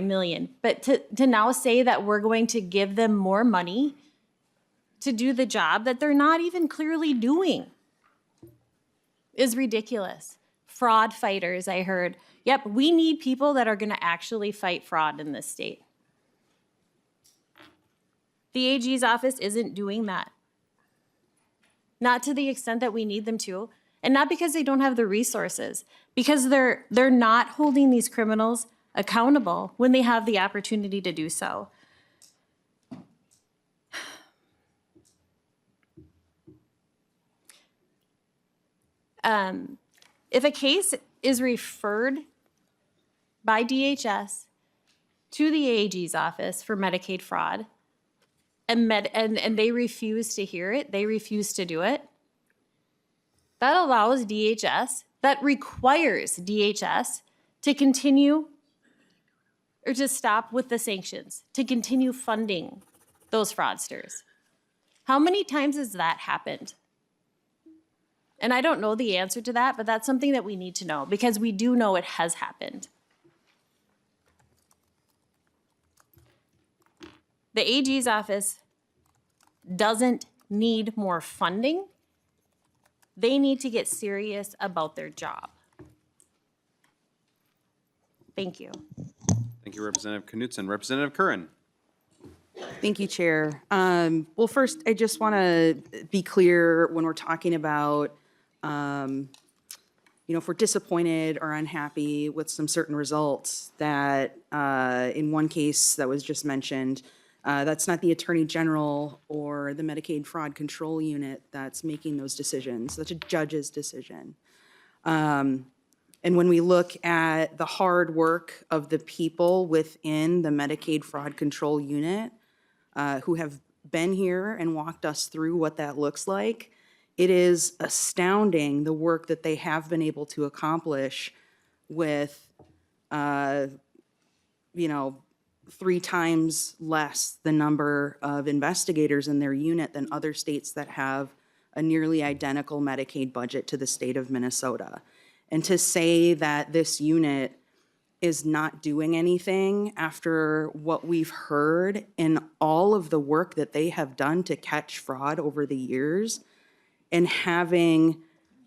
million, but to now say that we're going to give them more money to do the job that they're not even clearly doing is ridiculous. Fraud fighters, I heard. Yep, we need people that are going to actually fight fraud in this state. The AG's office isn't doing that. Not to the extent that we need them to, and not because they don't have the resources, because they're not holding these criminals accountable when they have the opportunity to do so. If a case is referred by DHS to the AG's office for Medicaid fraud, and they refuse to hear it, they refuse to do it, that allows DHS, that requires DHS to continue or to stop with the sanctions, to continue funding those fraudsters. How many times has that happened? And I don't know the answer to that, but that's something that we need to know because we do know it has happened. The AG's office doesn't need more funding. They need to get serious about their job. Thank you. Thank you, Representative Knutson. Representative Curran. Thank you, Chair. Well, first, I just want to be clear when we're talking about, if we're disappointed or unhappy with some certain results that in one case that was just mentioned, that's not the Attorney General or the Medicaid Fraud Control Unit that's making those decisions. That's a judge's decision. And when we look at the hard work of the people within the Medicaid Fraud Control Unit who have been here and walked us through what that looks like, it is astounding the work that they have been able to accomplish with, 3 times less the number of investigators in their unit than other states that have a nearly identical Medicaid budget to the state of Minnesota. And to say that this unit is not doing anything after what we've heard and all of the work that they have done to catch fraud over the years and having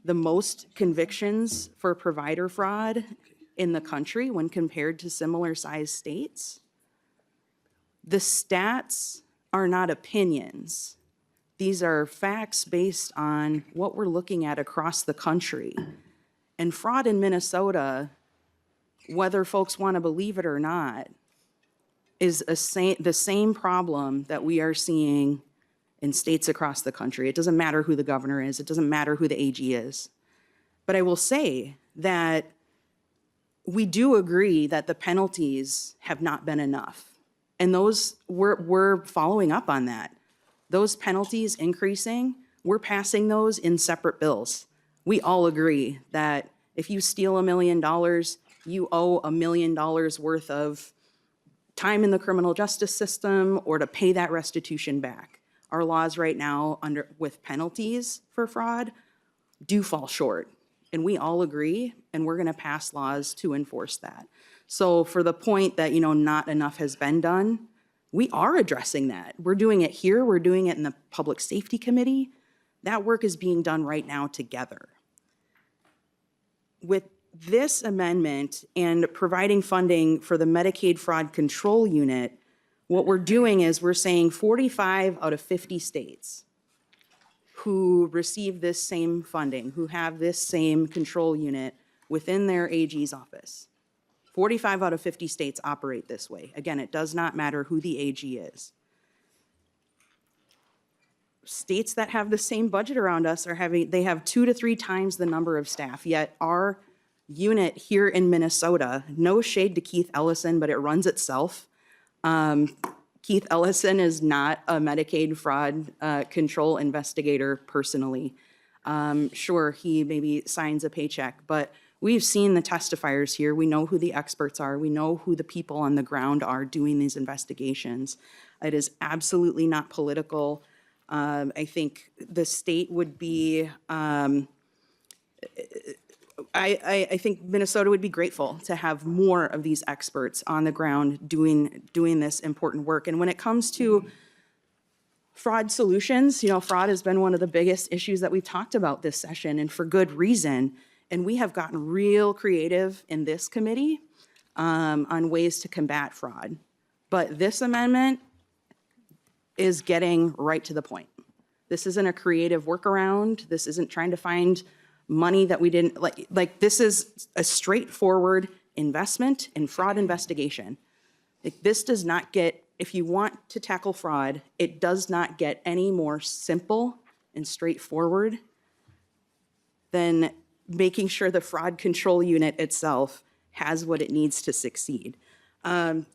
the most convictions for provider fraud in the country when compared to similar sized states. The stats are not opinions. These are facts based on what we're looking at across the country. And fraud in Minnesota, whether folks want to believe it or not, is the same problem that we are seeing in states across the country. It doesn't matter who the governor is. It doesn't matter who the AG is. But I will say that we do agree that the penalties have not been enough. And those, we're following up on that. Those penalties increasing, we're passing those in separate bills. We all agree that if you steal $1 million, you owe $1 million worth of time in the criminal justice system or to pay that restitution back. Our laws right now with penalties for fraud do fall short. And we all agree, and we're gonna pass laws to enforce that. So for the point that, not enough has been done, we are addressing that. We're doing it here, we're doing it in the Public Safety Committee. That work is being done right now together. With this amendment and providing funding for the Medicaid Fraud Control Unit, what we're doing is we're saying 45 out of 50 states who receive this same funding, who have this same control unit within their AG's office. 45 out of 50 states operate this way. Again, it does not matter who the AG is. States that have the same budget around us they have 2 to 3 times the number of staff, yet our unit here in Minnesota, no shade to Keith Ellison, but it runs itself. Keith Ellison is not a Medicaid fraud control investigator personally. Sure, he maybe signs a paycheck, but we've seen the testifiers here. We know who the experts are. We know who the people on the ground are doing these investigations. It is absolutely not political. I think the state would be, I think Minnesota would be grateful to have more of these experts on the ground doing this important work. And when it comes to fraud solutions, fraud has been one of the biggest issues that we've talked about this session, and for good reason. And we have gotten real creative in this committee on ways to combat fraud. But this amendment is getting right to the point. This isn't a creative workaround. This isn't trying to find money that we didn't, like this is a straightforward investment in fraud investigation. This does not get, if you want to tackle fraud, it does not get any more simple and straightforward than making sure the fraud control unit itself has what it needs to succeed.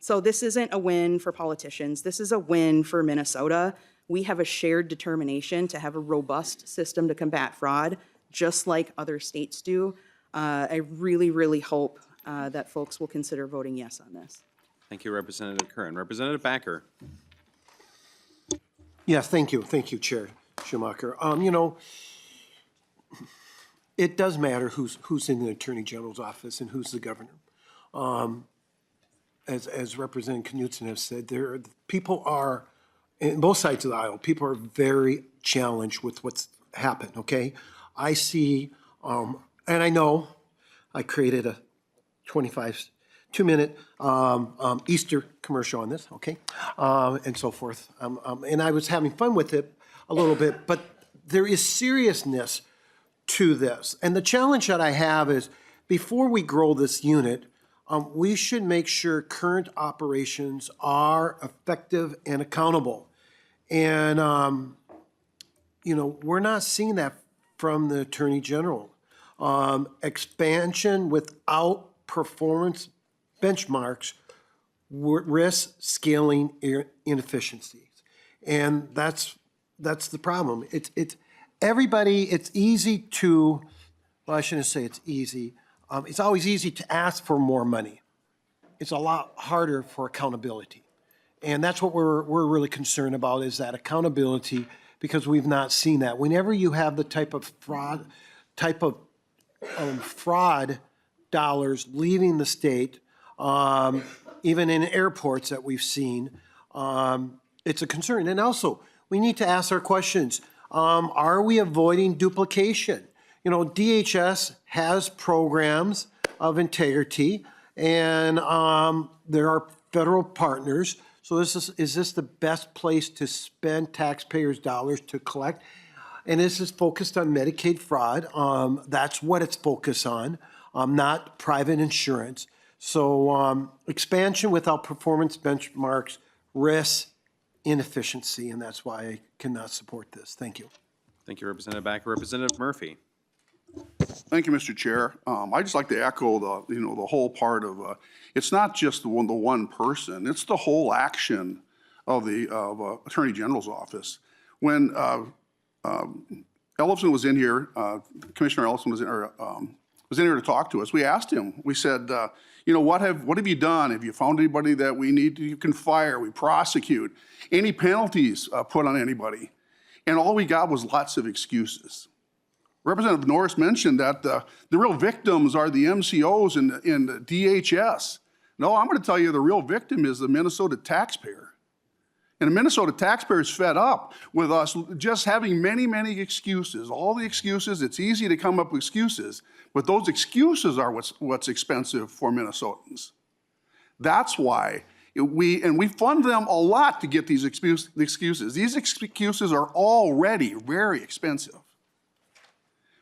So this isn't a win for politicians. This is a win for Minnesota. We have a shared determination to have a robust system to combat fraud, just like other states do. I really, really hope that folks will consider voting yes on this. Thank you, Representative Curran. Representative Backer. Yes, thank you. Thank you, Chair Schomacker. You know, it does matter who's in the Attorney General's office and who's the governor. As Representative Knudsen has said, people are, in both sides of the aisle, people are very challenged with what's happened, okay? I see, and I know I created a 2-minute Easter commercial on this, okay? And so forth. And I was having fun with it a little bit, but there is seriousness to this. And the challenge that I have is, before we grow this unit, we should make sure current operations are effective and accountable. And, you know, we're not seeing that from the Attorney General. Expansion without performance benchmarks risk scaling inefficiencies. And that's the problem. It's everybody, it's easy to, well, I shouldn't say it's easy. It's always easy to ask for more money. It's a lot harder for accountability. And that's what we're really concerned about, is that accountability, because we've not seen that. Whenever you have the type of fraud dollars leaving the state, even in airports that we've seen, it's a concern. And also, we need to ask our questions. Are we avoiding duplication? You know, DHS has programs of integrity, and there are federal partners. So is this the best place to spend taxpayers' dollars to collect? And this is focused on Medicaid fraud. That's what it's focused on, not private insurance. So expansion without performance benchmarks risks inefficiency, and that's why I cannot support this. Thank you. Thank you, Representative Backer. Representative Murphy. Thank you, Mr. Chair. I just like to echo the whole part of it's not just the one person; it's the whole action of the Attorney General's office. When Ellison was in here, Commissioner Ellison was in here to talk to us. We asked him. We said, you know, what have you done? Have you found anybody that you can fire? We prosecute. Any penalties put on anybody? And all we got was lots of excuses. Representative Norris mentioned that the real victims are the MCOs and the DHS. No, I'm going to tell you the real victim is the Minnesota taxpayer. And the Minnesota taxpayer is fed up with us just having many, many excuses. All the excuses, it's easy to come up with excuses, but those excuses are what's expensive for Minnesotans. That's why we fund them a lot to get these excuses. These excuses are already very expensive.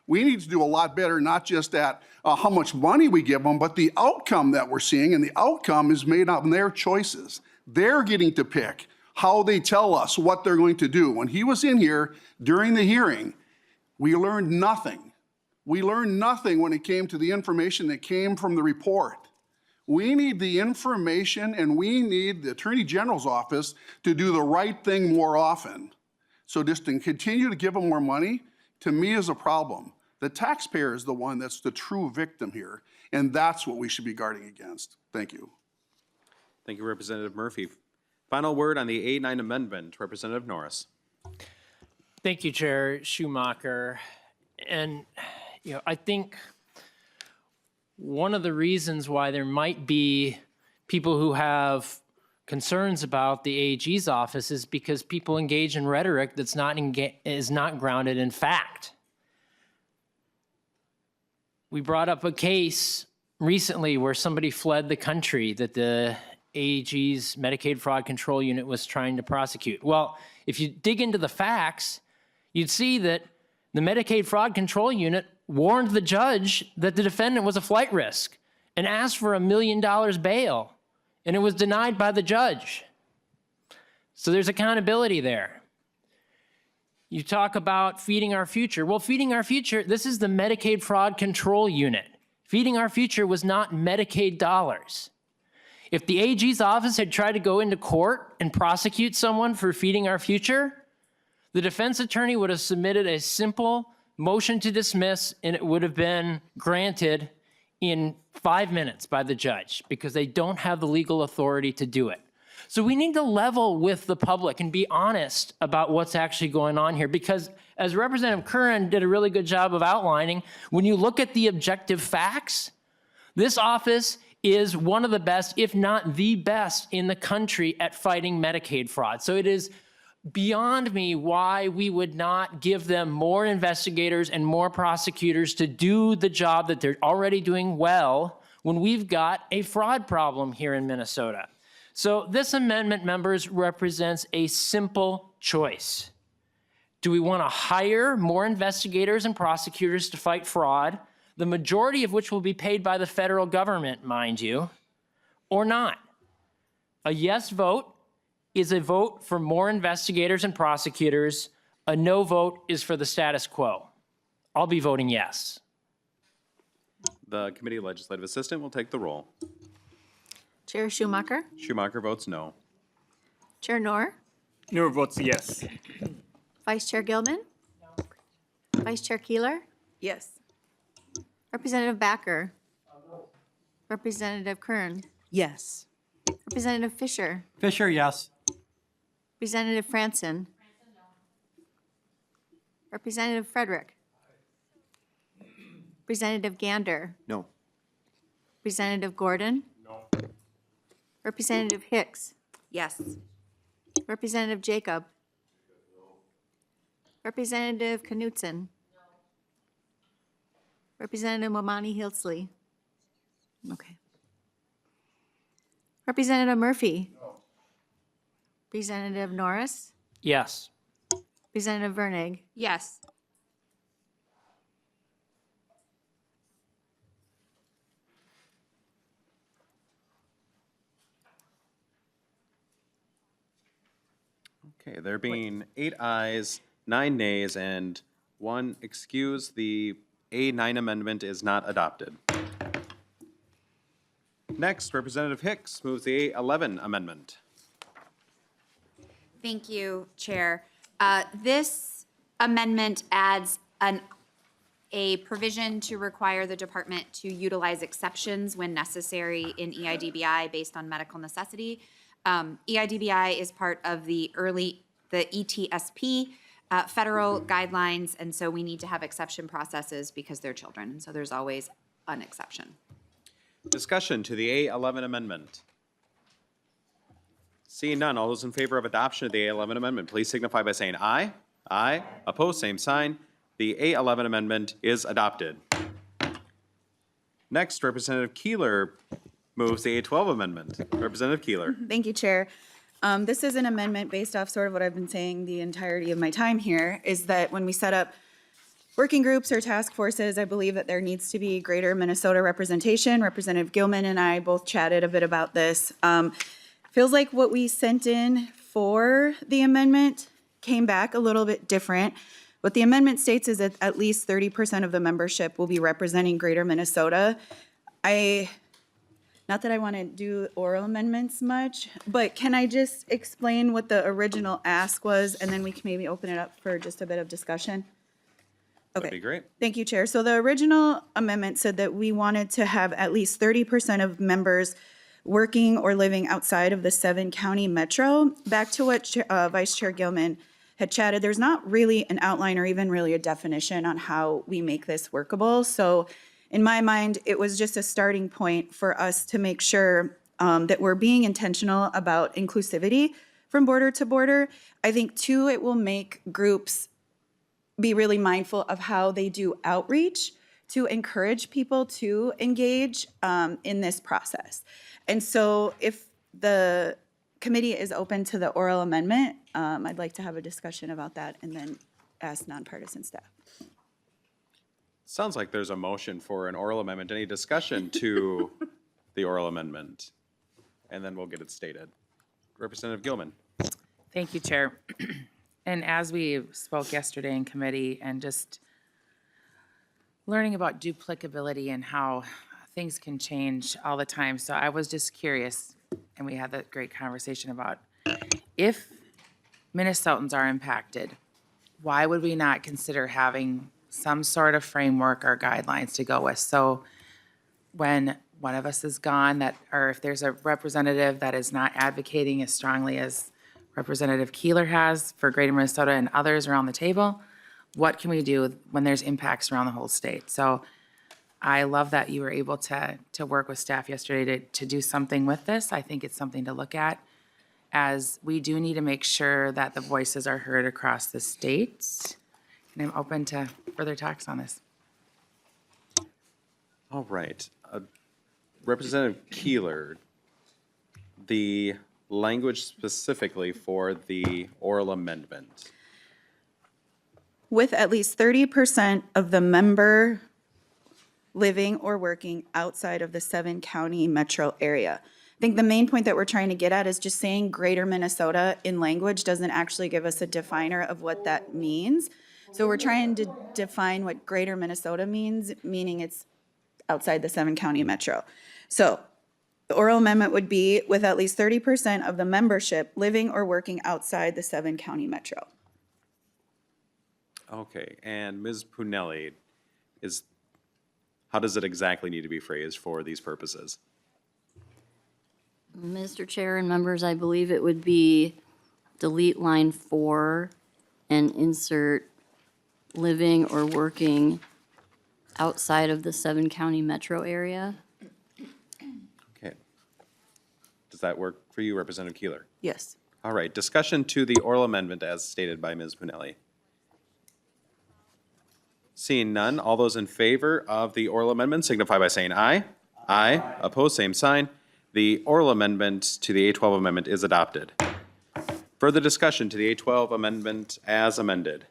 We need to do a lot better, not just at how much money we give them, but the outcome that we're seeing, and the outcome is made on their choices. They're getting to pick how they tell us what they're going to do. When he was in here during the hearing, we learned nothing. We learned nothing when it came to the information that came from the report. We need the information, and we need the Attorney General's office to do the right thing more often. So just to continue to give them more money, to me, is a problem. The taxpayer is the one that's the true victim here, and that's what we should be guarding against. Thank you. Thank you, Representative Murphy. Final word on the A9 amendment, Representative Norris. Thank you, Chair Schomacker. And, you know, I think one of the reasons why there might be people who have concerns about the AG's office is because people engage in rhetoric that's is not grounded in fact. We brought up a case recently where somebody fled the country that the AG's Medicaid Fraud Control Unit was trying to prosecute. Well, if you dig into the facts, you'd see that the Medicaid Fraud Control Unit warned the judge that the defendant was a flight risk and asked for $1 million bail, and it was denied by the judge. So there's accountability there. You talk about Feeding Our Future. Well, Feeding Our Future, this is the Medicaid Fraud Control Unit. Feeding Our Future was not Medicaid dollars. If the AG's office had tried to go into court and prosecute someone for Feeding Our Future, the defense attorney would have submitted a simple motion to dismiss, and it would have been granted in 5 minutes by the judge because they don't have the legal authority to do it. So we need to level with the public and be honest about what's actually going on here, because as Representative Curran did a really good job of outlining, when you look at the objective facts, this office is one of the best, if not the best, in the country at fighting Medicaid fraud. So it is beyond me why we would not give them more investigators and more prosecutors to do the job that they're already doing well when we've got a fraud problem here in Minnesota. So this amendment, members, represents a simple choice. Do we want to hire more investigators and prosecutors to fight fraud, the majority of which will be paid by the federal government, mind you, or not? A yes vote is a vote for more investigators and prosecutors. A no vote is for the status quo. I'll be voting yes. The Committee Legislative Assistant will take the roll. Chair Schomacker, Schomacker votes no. Chair Noor, Noor votes yes. Vice Chair Gilman, Vice Chair Keeler, Yes. Representative Backer, Representative Kern, Yes. Representative Fisher, Fisher, yes. Representative Franson, Representative Frederick, Representative Gander, No. Representative Gordon, Representative Hicks, Yes. Representative Jacob, Representative Knutson, Representative Momani Hilsley. Okay. Representative Murphy. Representative Norris, Yes. Representative Vernig, Yes. Okay, there being 8 ayes, 9 nays, and 1 excuse, the A9 amendment is not adopted. Next, Representative Hicks moves the A11 amendment. Thank you, Chair. This amendment adds a provision to require the department to utilize exceptions when necessary in EIDBI based on medical necessity. EIDBI is part of the ETSP federal guidelines, and so we need to have exception processes because they're children. And so there's always an exception. Discussion to the A11 amendment. Seeing none, all those in favor of adoption of the A11 amendment, please signify by saying aye. Aye. Opposed, same sign. The A11 amendment is adopted. Next, Representative Keeler moves the A12 amendment. Representative Keeler. Thank you, Chair. This is an amendment based off sort of what I've been saying the entirety of my time here, is that when we set up working groups or task forces, I believe that there needs to be greater Minnesota representation. Representative Gilman and I both chatted a bit about this. Feels like what we sent in for the amendment came back a little bit different. What the amendment states is that at least 30% of the membership will be representing greater Minnesota. Not that I want to do oral amendments much, but can I just explain what the original ask was, and then we can maybe open it up for just a bit of discussion? That'd Okay. be great. Thank you, Chair. So the original amendment said that we wanted to have at least 30% of members working or living outside of the 7-county metro. Back to what Vice Chair Gilman had chatted, there's not really an outline or even really a definition on how we make this workable. So in my mind, it was just a starting point for us to make sure that we're being intentional about inclusivity from border to border. I think, too, it will make groups be really mindful of how they do outreach to encourage people to engage in this process. And so if the committee is open to the oral amendment, I'd like to have a discussion about that and then ask nonpartisan staff. Sounds like there's a motion for an oral amendment. Any discussion to the oral amendment? And then we'll get it stated. Representative Gilman. Thank you, Chair. And as we spoke yesterday in committee and just learning about duplicability and how things can change all the time. So I was just curious, and we had that great conversation about if Minnesotans are impacted, why would we not consider having some sort of framework or guidelines to go with? So when one of us is gone, or if there's a representative that is not advocating as strongly as Representative Keeler has for Greater Minnesota and others around the table, what can we do when there's impacts around the whole state? So I love that you were able to work with staff yesterday to do something with this. I think it's something to look at, as we do need to make sure that the voices are heard across the state. And I'm open to further talks on this. All right. Representative Keeler, the language specifically for the oral amendment. With at least 30% of the member living or working outside of the 7-county metro area. I think the main point that we're trying to get at is just saying Greater Minnesota in language doesn't actually give us a definer of what that means. So we're trying to define what Greater Minnesota means, meaning it's outside the 7-county metro. So the oral amendment would be with at least 30% of the membership living or working outside the 7-county metro. Okay, and Ms. Punelli, how does it exactly need to be phrased for these purposes? Mr. Chair and members, I believe it would be delete line 4 and insert living or working outside of the 7-county metro area. Okay. Does that work for you, Representative Keeler? Yes. All right, discussion to the oral amendment as stated by Ms. Punelli. Seeing none, all those in favor of the oral amendment signify by saying aye. Aye. Opposed, same sign. The oral amendment to the A12 amendment is adopted. Further discussion to the A12 amendment as amended.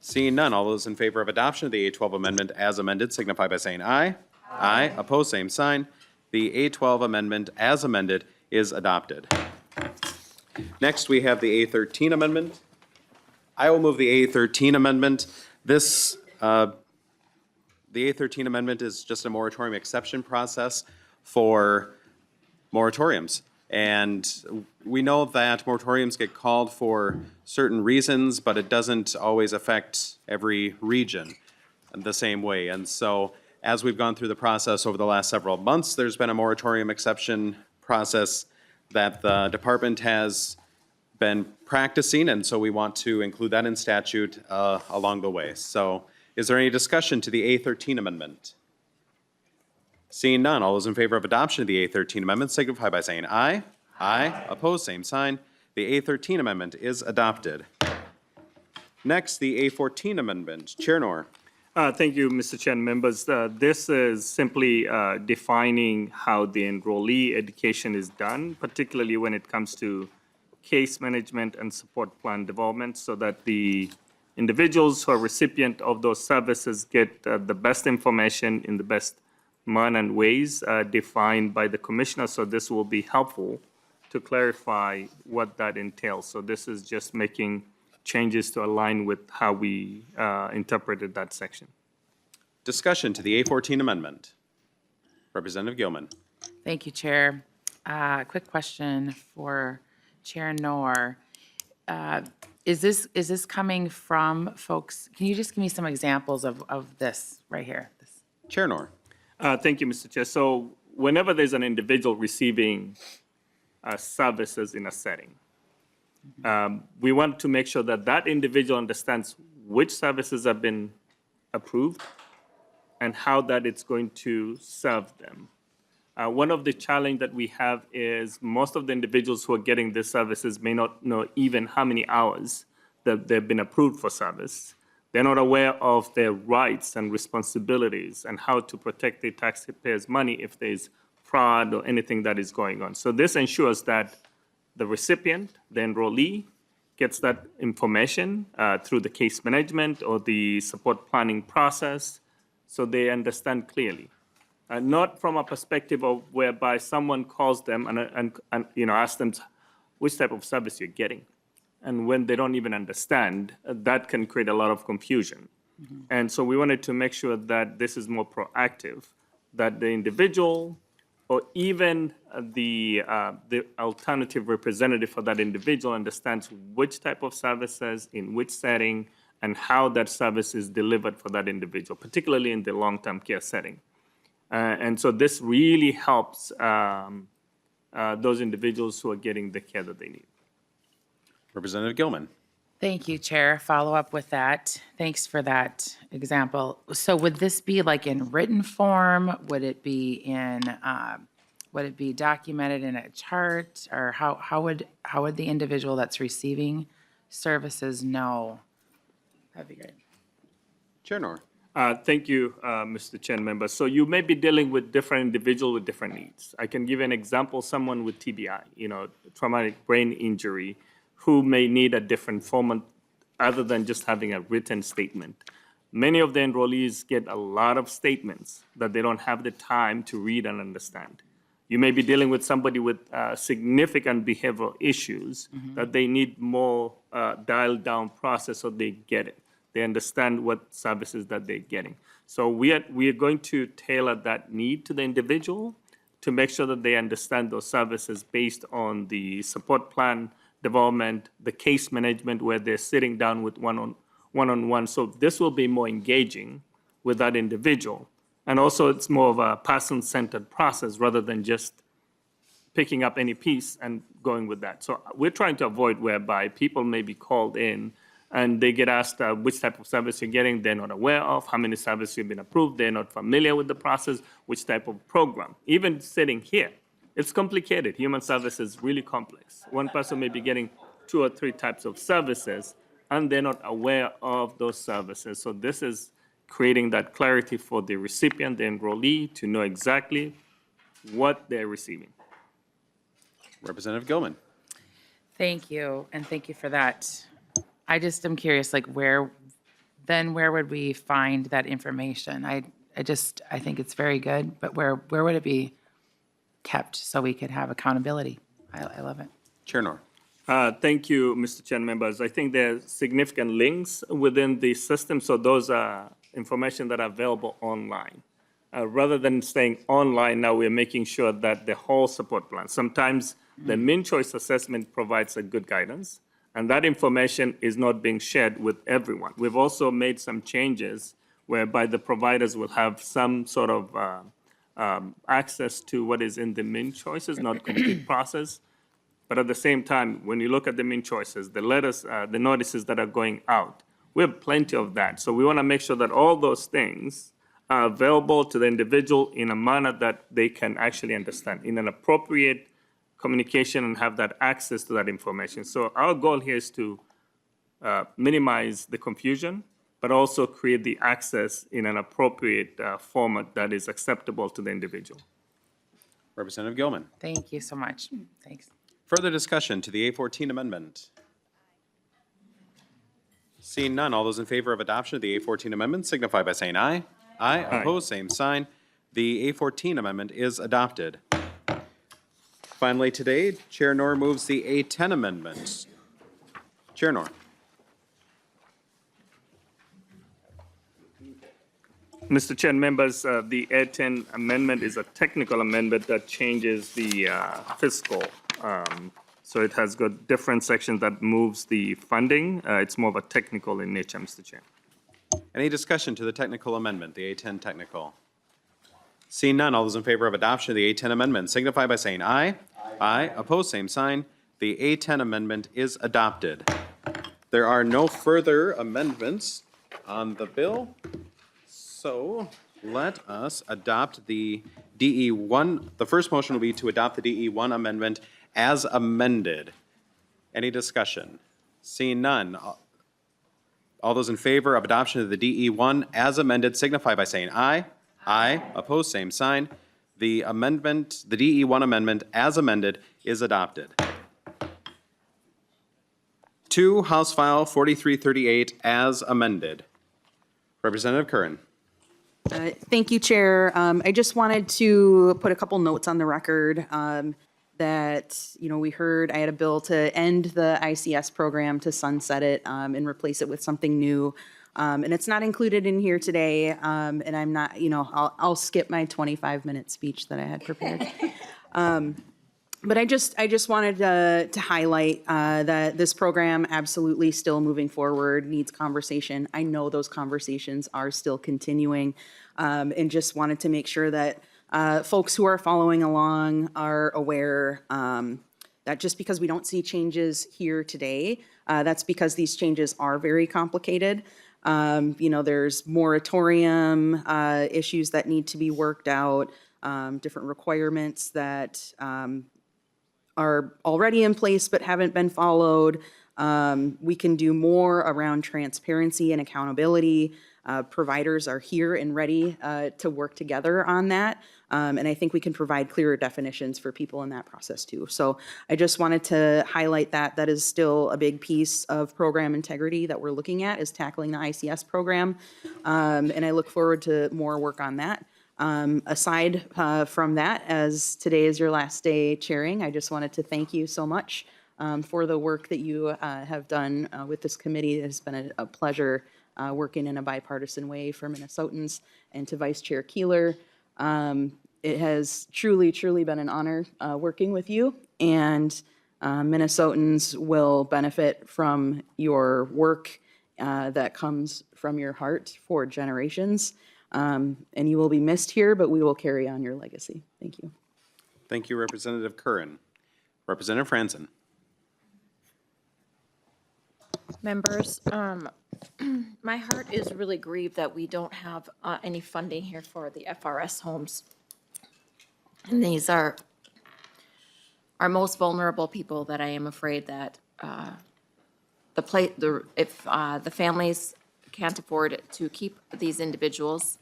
Seeing none, all those in favor of adoption of the A12 amendment as amended signify by saying aye. Aye. Opposed, same sign. The A12 amendment as amended is adopted. Next, we have the A13 amendment. I will move the A13 amendment. The A13 amendment is just a moratorium exception process for moratoriums. And we know that moratoriums get called for certain reasons, but it doesn't always affect every region the same way. And so as we've gone through the process over the last several months, there's been a moratorium exception process that the department has been practicing, and so we want to include that in statute along the way. So is there any discussion to the A13 amendment? Seeing none, all those in favor of adoption of the A13 amendment signify by saying aye. Aye. Opposed, same sign. The A13 amendment is adopted. Next, the A14 amendment. Chair Knorr. Thank you, Mr. Chair and members. This is simply defining how the enrollee education is done, particularly when it comes to case management and support plan development, so that the individuals who are recipient of those services get the best information in the best manner and ways defined by the commissioner. So this will be helpful to clarify what that entails. So this is just making changes to align with how we interpreted that section. Discussion to the A14 amendment. Representative Gilman. Thank you, Chair. Quick question for Chair Knorr. Is this coming from folks? Can you just give me some examples of this right here? Chair Knorr. Thank you, Mr. Chair. So whenever there's an individual receiving services in a setting, we want to make sure that that individual understands which services have been approved and how that it's going to serve them. One of the challenge that we have is most of the individuals who are getting these services may not know even how many hours that they've been approved for service. They're not aware of their rights and responsibilities and how to protect the taxpayers' money if there's fraud or anything that is going on. So this ensures that the recipient, the enrollee, gets that information through the case management or the support planning process so they understand clearly. Not from a perspective of whereby someone calls them and asks them which type of service you're getting. And when they don't even understand, that can create a lot of confusion. And so we wanted to make sure that this is more proactive, that the individual or even the alternative representative for that individual understands which type of services, in which setting, and how that service is delivered for that individual, particularly in the long-term care setting. And so this really helps those individuals who are getting the care that they need. Representative Gilman. Thank you, Chair. Follow up with that. Thanks for that example. So would this be like in written form? Would it be documented in a chart? Or how would the individual that's receiving services know? That'd be great. Chair Nor. Thank you, Mr. Chair and members. So you may be dealing with different individuals with different needs. I can give you an example, someone with TBI, traumatic brain injury, who may need a different format other than just having a written statement. Many of the enrollees get a lot of statements that they don't have the time to read and understand. You may be dealing with somebody with significant behavioral issues that they need more dialed down process so they get it. They understand what services that they're getting. So we are going to tailor that need to the individual to make sure that they understand those services based on the support plan development, the case management where they're sitting down with one-on-one. So this will be more engaging with that individual. And also it's more of a person-centered process rather than just picking up any piece and going with that. So we're trying to avoid whereby people may be called in and they get asked which type of service you're getting, they're not aware of, how many services you've been approved, they're not familiar with the process, which type of program. Even sitting here, it's complicated. Human service is really complex. One person may be getting 2 or 3 types of services, and they're not aware of those services. So this is creating that clarity for the recipient, the enrollee, to know exactly what they're receiving. Representative Gilman. Thank you, and thank you for that. I just am curious, like where would we find that information? I think it's very good, but where would it be kept so we could have accountability? I love it. Chair Nor. Thank you, Mr. Chair and members. I think there are significant links within the system, so those are information that are available online. Rather than staying online, now we're making sure that the whole support plan, sometimes the mean choice assessment provides a good guidance, and that information is not being shared with everyone. We've also made some changes whereby the providers will have some sort of access to what is in the mean choices, not complete process. But at the same time, when you look at the mean choices, the letters, the notices that are going out, we have plenty of that. So we want to make sure that all those things are available to the individual in a manner that they can actually understand, in an appropriate communication, and have that access to that information. So our goal here is to minimize the confusion, but also create the access in an appropriate format that is acceptable to the individual. Representative Gilman. Thank you so much. Thanks. Further discussion to the A14 amendment? Seeing none, all those in favor of adoption of the A14 amendment signify by saying aye. Aye. Opposed, same sign. The A14 amendment is adopted. Finally today, Chair Nor moves the A10 amendment. Chair Nor. Mr. Chair and members, the A10 amendment is a technical amendment that changes the fiscal. So it has got different sections that moves the funding. It's more of a technical in nature, Mr. Chair. Any discussion to the technical amendment, the A10 technical? Seeing none, all those in favor of adoption of the A10 amendment signify by saying aye. Aye. Opposed, same sign. The A10 amendment is adopted. There are no further amendments on the bill. So let us adopt the DE1. The first motion will be to adopt the DE1 amendment as amended. Any discussion? Seeing none. All those in favor of adoption of the DE1 as amended signify by saying aye. Aye. Opposed, same sign. The amendment, the DE1 amendment as amended is adopted. 2, House File 4338 as amended. Representative Curran. Thank you, Chair. I just wanted to put a couple notes on the record. that, we heard, I had a bill to end the ICS program, to sunset it, and replace it with something new. And it's not included in here today, and I'm not, I'll skip my 25-minute speech that I had prepared. But I just wanted to highlight that this program absolutely still moving forward, needs conversation. I know those conversations are still continuing, and just wanted to make sure that folks who are following along are aware that just because we don't see changes here today, that's because these changes are very complicated. There's moratorium issues that need to be worked out, different requirements that are already in place but haven't been followed. We can do more around transparency and accountability. Providers are here and ready to work together on that. And I think we can provide clearer definitions for people in that process too. So I just wanted to highlight that. That is still a big piece of program integrity that we're looking at, is tackling the ICS program. And I look forward to more work on that. Aside from that, as today is your last day chairing, I just wanted to thank you so much for the work that you have done with this committee. It has been a pleasure working in a bipartisan way for Minnesotans. And to Vice Chair Keeler, it has truly, truly been an honor working with you. And Minnesotans will benefit from your work that comes from your heart for generations. And you will be missed here, but we will carry on your legacy. Thank you. Thank you, Representative Curran. Representative Franzen. Members, my heart is really grieved that we don't have any funding here for the FRS homes. And these are our most vulnerable people that I am afraid that if the families can't afford to keep these individuals,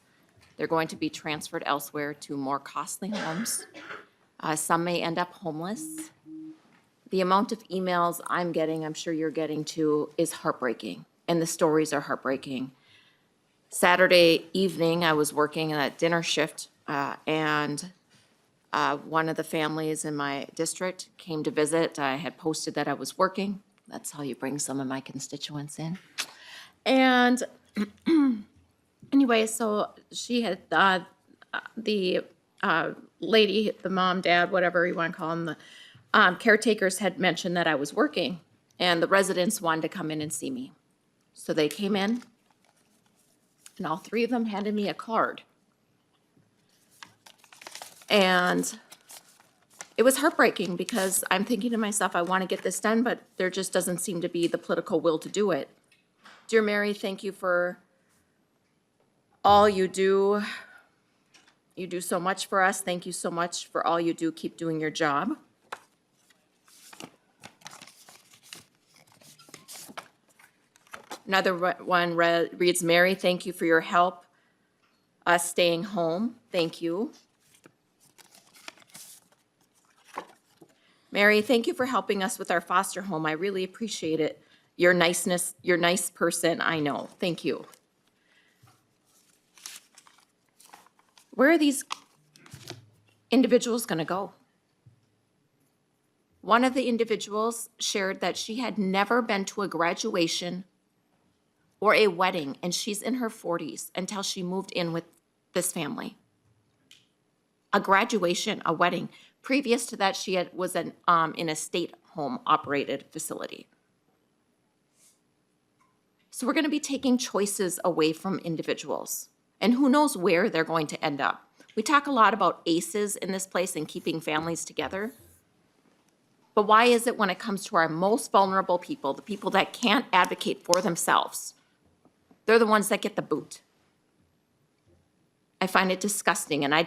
they're going to be transferred elsewhere to more costly homes. Some may end up homeless. The amount of emails I'm getting, I'm sure you're getting too, is heartbreaking, and the stories are heartbreaking. Saturday evening, I was working at dinner shift, and one of the families in my district came to visit. I had posted that I was working. That's how you bring some of my constituents in. And anyway, so she had, the lady, the mom, dad, whatever you want to call them, the caretakers had mentioned that I was working, and the residents wanted to come in and see me. So they came in, and all three of them handed me a card. And it was heartbreaking because I'm thinking to myself, I want to get this done, but there just doesn't seem to be the political will to do it. Dear Mary, thank you for all you do. You do so much for us. Thank you so much for all you do. Keep doing your job. Another one reads, Mary, thank you for your help us staying home. Thank you. Mary, thank you for helping us with our foster home. I really appreciate it. Your niceness, you're a nice person, I know. Thank you. Where are these individuals going to go? One of the individuals shared that she had never been to a graduation or a wedding, and she's in her 40s, until she moved in with this family. A graduation, a wedding. Previous to that, she was in a state home operated facility. So we're going to be taking choices away from individuals, and who knows where they're going to end up. We talk a lot about ACEs in this place and keeping families together. But why is it when it comes to our most vulnerable people, the people that can't advocate for themselves, they're the ones that get the boot? I find it disgusting, and I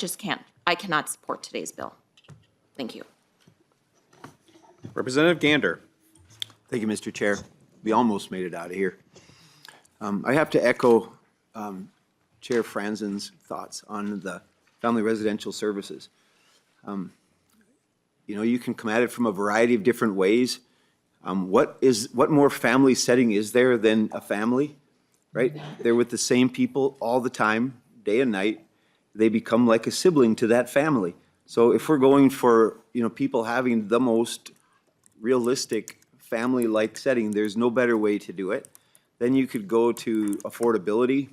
cannot support today's bill. Thank you. Representative Gander. Thank you, Mr. Chair. We almost made it out of here. I have to echo Chair Franzen's thoughts on the family residential services. You can come at it from a variety of different ways. What more family setting is there than a family, right? They're with the same people all the time, day and night. They become like a sibling to that family. So if we're going for, people having the most realistic family-like setting, there's no better way to do it. Then you could go to affordability.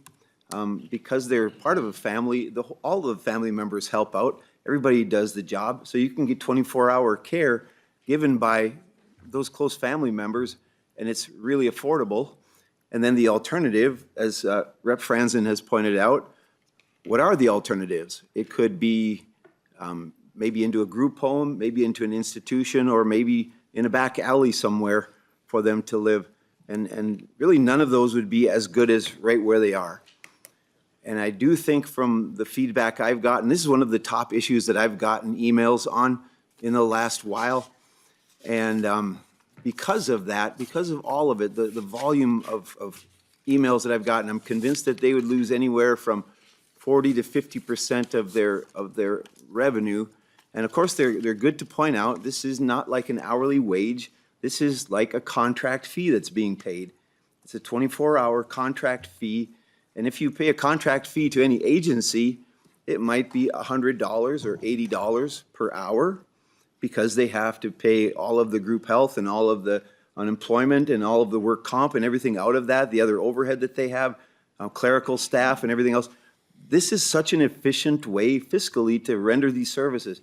Because they're part of a family, all the family members help out. Everybody does the job. So you can get 24-hour care given by those close family members, and it's really affordable. And then the alternative, as Rep. Franzen has pointed out, what are the alternatives? It could be maybe into a group home, maybe into an institution, or maybe in a back alley somewhere for them to live. And really none of those would be as good as right where they are. And I do think from the feedback I've gotten, this is one of the top issues that I've gotten emails on in the last while. And because of that, because of all of it, the volume of emails that I've gotten, I'm convinced that they would lose anywhere from 40 to 50% of their revenue. And of course, they're good to point out, this is not like an hourly wage. This is like a contract fee that's being paid. It's a 24-hour contract fee. And if you pay a contract fee to any agency, it might be $100 or $80 per hour because they have to pay all of the group health and all of the unemployment and all of the work comp and everything out of that, the other overhead that they have, clerical staff and everything else. This is such an efficient way fiscally to render these services.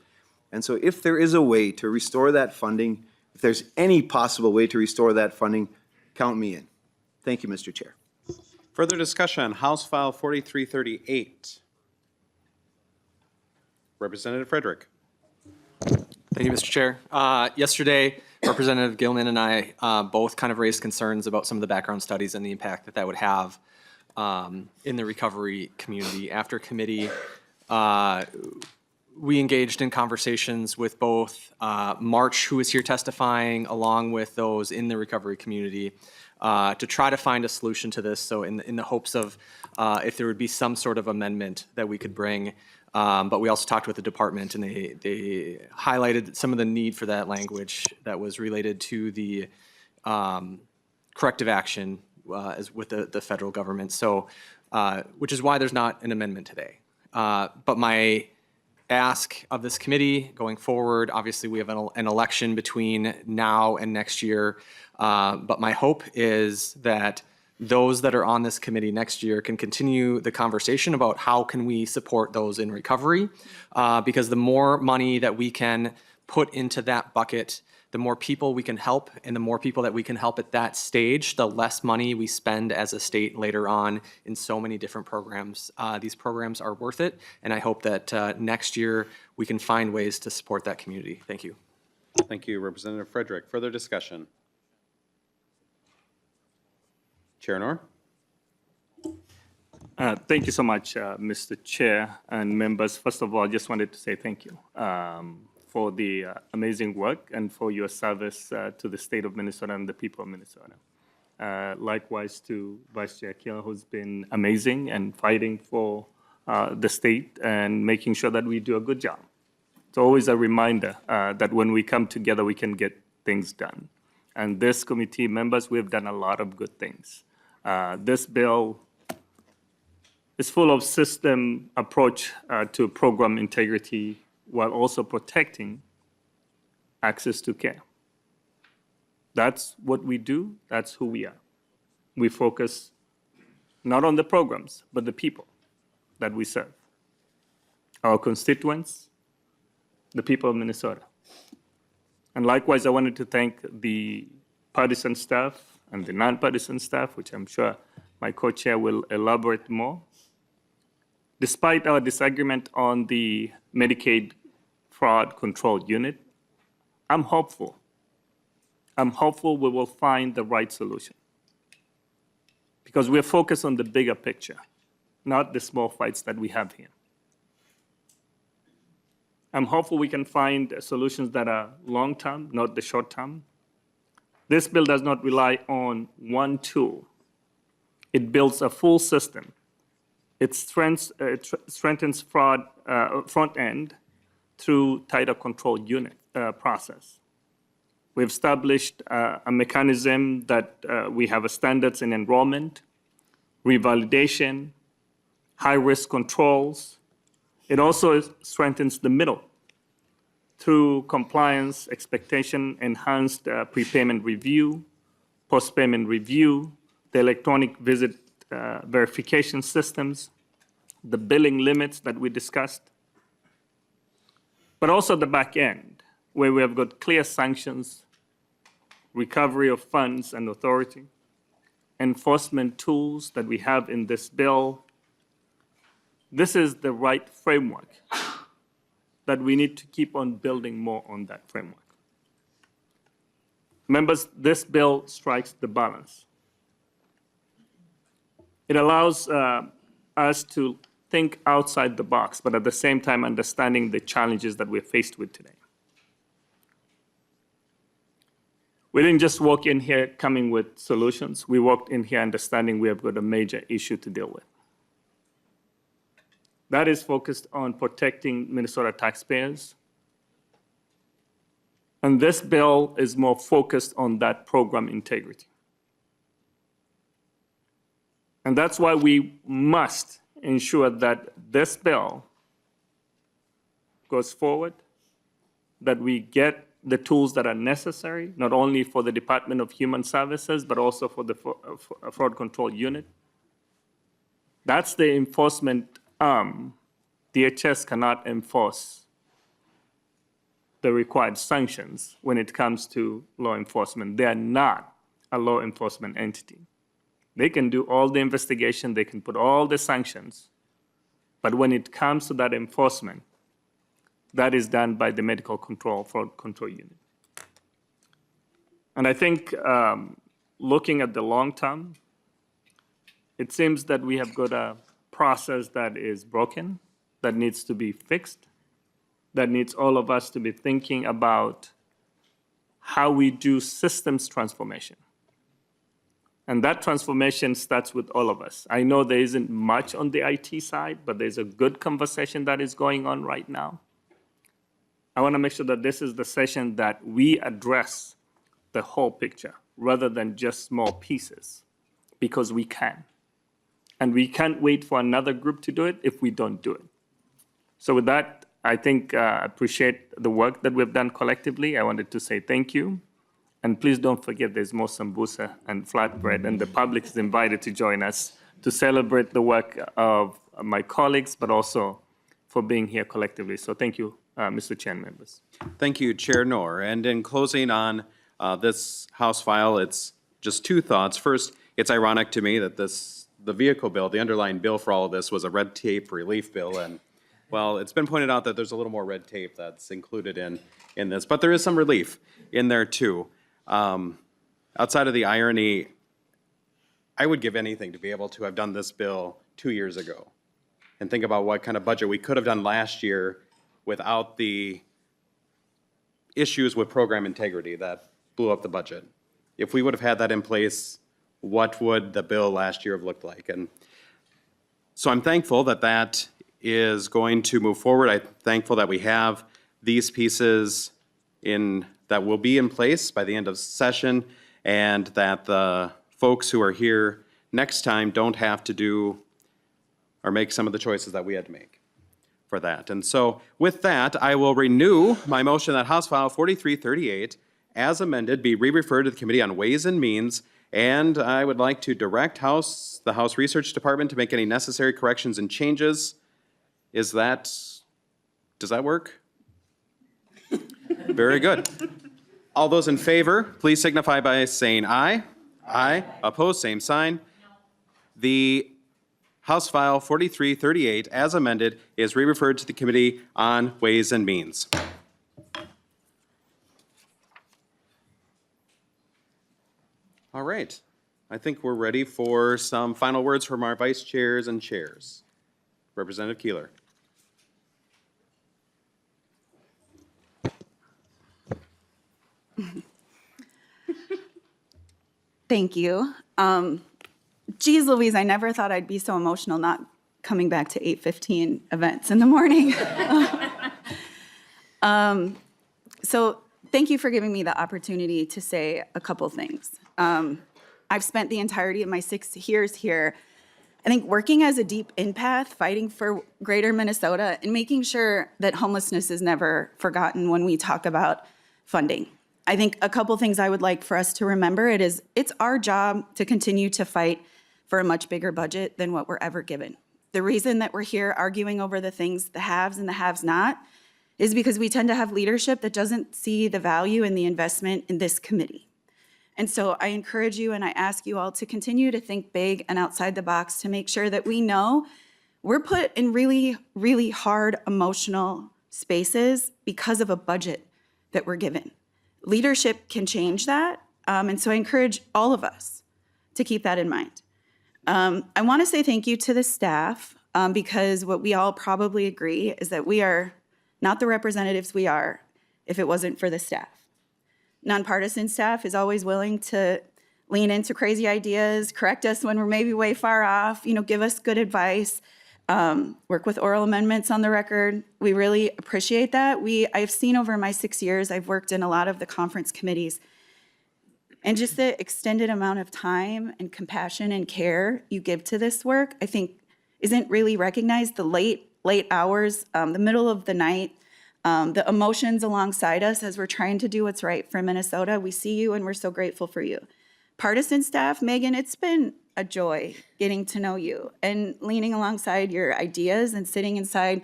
And so if there is a way to restore that funding, if there's any possible way to restore that funding, count me in. Thank you, Mr. Chair. Further discussion on House File 4338. Representative Frederick. Thank you, Mr. Chair. Yesterday, Representative Gilman and I both kind of raised concerns about some of the background studies and the impact that that would have in the recovery community. After committee, we engaged in conversations with both March, who is here testifying, along with those in the recovery community, to try to find a solution to this. So in the hopes of if there would be some sort of amendment that we could bring. But we also talked with the department, and they highlighted some of the need for that language that was related to the corrective action as with the federal government. So, which is why there's not an amendment today. But my ask of this committee going forward, obviously we have an election between now and next year. But my hope is that those that are on this committee next year can continue the conversation about how can we support those in recovery. Because the more money that we can put into that bucket, the more people we can help, and the more people that we can help at that stage, the less money we spend as a state later on in so many different programs. These programs are worth it, and I hope that next year we can find ways to support that community. Thank you. Thank you, Representative Frederick. Further discussion? Chair Noor? Thank you so much, Mr. Chair and members. First of all, I just wanted to say thank you for the amazing work and for your service to the state of Minnesota and the people of Minnesota. Likewise to Vice Chair Keeler, who's been amazing and fighting for the state and making sure that we do a good job. It's always a reminder that when we come together, we can get things done. And this committee members, we've done a lot of good things. This bill is full of system approach to program integrity while also protecting access to care. That's what we do, that's who we are. We focus not on the programs, but the people that we serve. Our constituents, the people of Minnesota. And likewise, I wanted to thank the partisan staff and the nonpartisan staff, which I'm sure my co-chair will elaborate more. Despite our disagreement on the Medicaid fraud control unit, I'm hopeful. I'm hopeful we will find the right solution. Because we're focused on the bigger picture, not the small fights that we have here. I'm hopeful we can find solutions that are long-term, not the short-term. This bill does not rely on one tool. It builds a full system. It strengthens fraud front end through tighter control unit process. We've established a mechanism that we have standards in enrollment, revalidation, high-risk controls. It also strengthens the middle through compliance, expectation, enhanced prepayment review, post-payment review, the electronic visit verification systems, the billing limits that we discussed, but also the back end, where we have got clear sanctions, recovery of funds and authority, enforcement tools that we have in this bill. This is the right framework that we need to keep on building more on that framework. Members, this bill strikes the balance. It allows us to think outside the box, but at the same time understanding the challenges that we're faced with today. We didn't just walk in here coming with solutions. We walked in here understanding we have got a major issue to deal with. That is focused on protecting Minnesota taxpayers. And this bill is more focused on that program integrity. And that's why we must ensure that this bill goes forward, that we get the tools that are necessary, not only for the Department of Human Services, but also for the Fraud Control Unit. That's the enforcement arm. DHS cannot enforce the required sanctions when it comes to law enforcement. They are not a law enforcement entity. They can do all the investigation, they can put all the sanctions, but when it comes to that enforcement, that is done by the Medical Control Fraud Control Unit. And I think looking at the long term, it seems that we have got a process that is broken, that needs to be fixed, that needs all of us to be thinking about how we do systems transformation. And that transformation starts with all of us. I know there isn't much on the IT side, but there's a good conversation that is going on right now. I want to make sure that this is the session that we address the whole picture rather than just small pieces, because we can. And we can't wait for another group to do it if we don't do it. So with that, I think I appreciate the work that we've done collectively. I wanted to say thank you. And please don't forget there's more sambusa and flatbread, and the public is invited to join us to celebrate the work of my colleagues, but also for being here collectively. So thank you, Mr. Chair and members. Thank you, Chair Knorr. And in closing on this House file, it's just two thoughts. First, it's ironic to me that the vehicle bill, the underlying bill for all of this was a red tape relief bill. And well, it's been pointed out that there's a little more red tape that's included in this, but there is some relief in there too. Outside of the irony, I would give anything to be able to have done this bill 2 years ago and think about what kind of budget we could have done last year without the issues with program integrity that blew up the budget. If we would have had that in place, what would the bill last year have looked like? And so I'm thankful that that is going to move forward. I'm thankful that we have these pieces that will be in place by the end of session, and that the folks who are here next time don't have to do or make some of the choices that we had to make for that. And so with that, I will renew my motion that House File 4338, as amended, be re-referred to the Committee on Ways and Means, and I would like to direct the House Research Department to make any necessary corrections and changes. Does that work? Very good. All those in favor, please signify by saying aye. Aye. Opposed, same sign. The House File 4338, as amended, is re-referred to the Committee on Ways and Means. All right. I think we're ready for some final words from our vice chairs and chairs. Representative Keeler. Thank you. Geez Louise, I never thought I'd be so emotional not coming back to 8:15 events in the morning. So thank you for giving me the opportunity to say a couple things. I've spent the entirety of my 6 years here I think working as a deep empath, fighting for greater Minnesota, and making sure that homelessness is never forgotten when we talk about funding. I think a couple things I would like for us to remember, it's our job to continue to fight for a much bigger budget than what we're ever given. The reason that we're here arguing over the things, the haves and the haves not, is because we tend to have leadership that doesn't see the value in the investment in this committee. And so I encourage you and I ask you all to continue to think big and outside the box to make sure that we know we're put in really, really hard emotional spaces because of a budget that we're given. Leadership can change that. And so I encourage all of us to keep that in mind. I want to say thank you to the staff because what we all probably agree is that we are not the representatives we are if it wasn't for the staff. Nonpartisan staff is always willing to lean into crazy ideas, correct us when we're maybe way far off, give us good advice, work with oral amendments on the record. We really appreciate that. I've seen over my 6 years, I've worked in a lot of the conference committees, and just the extended amount of time and compassion and care you give to this work, I think isn't really recognized. The late hours, the middle of the night, the emotions alongside us as we're trying to do what's right for Minnesota. We see you and we're so grateful for you. Partisan staff, Megan, it's been a joy getting to know you and leaning alongside your ideas and sitting inside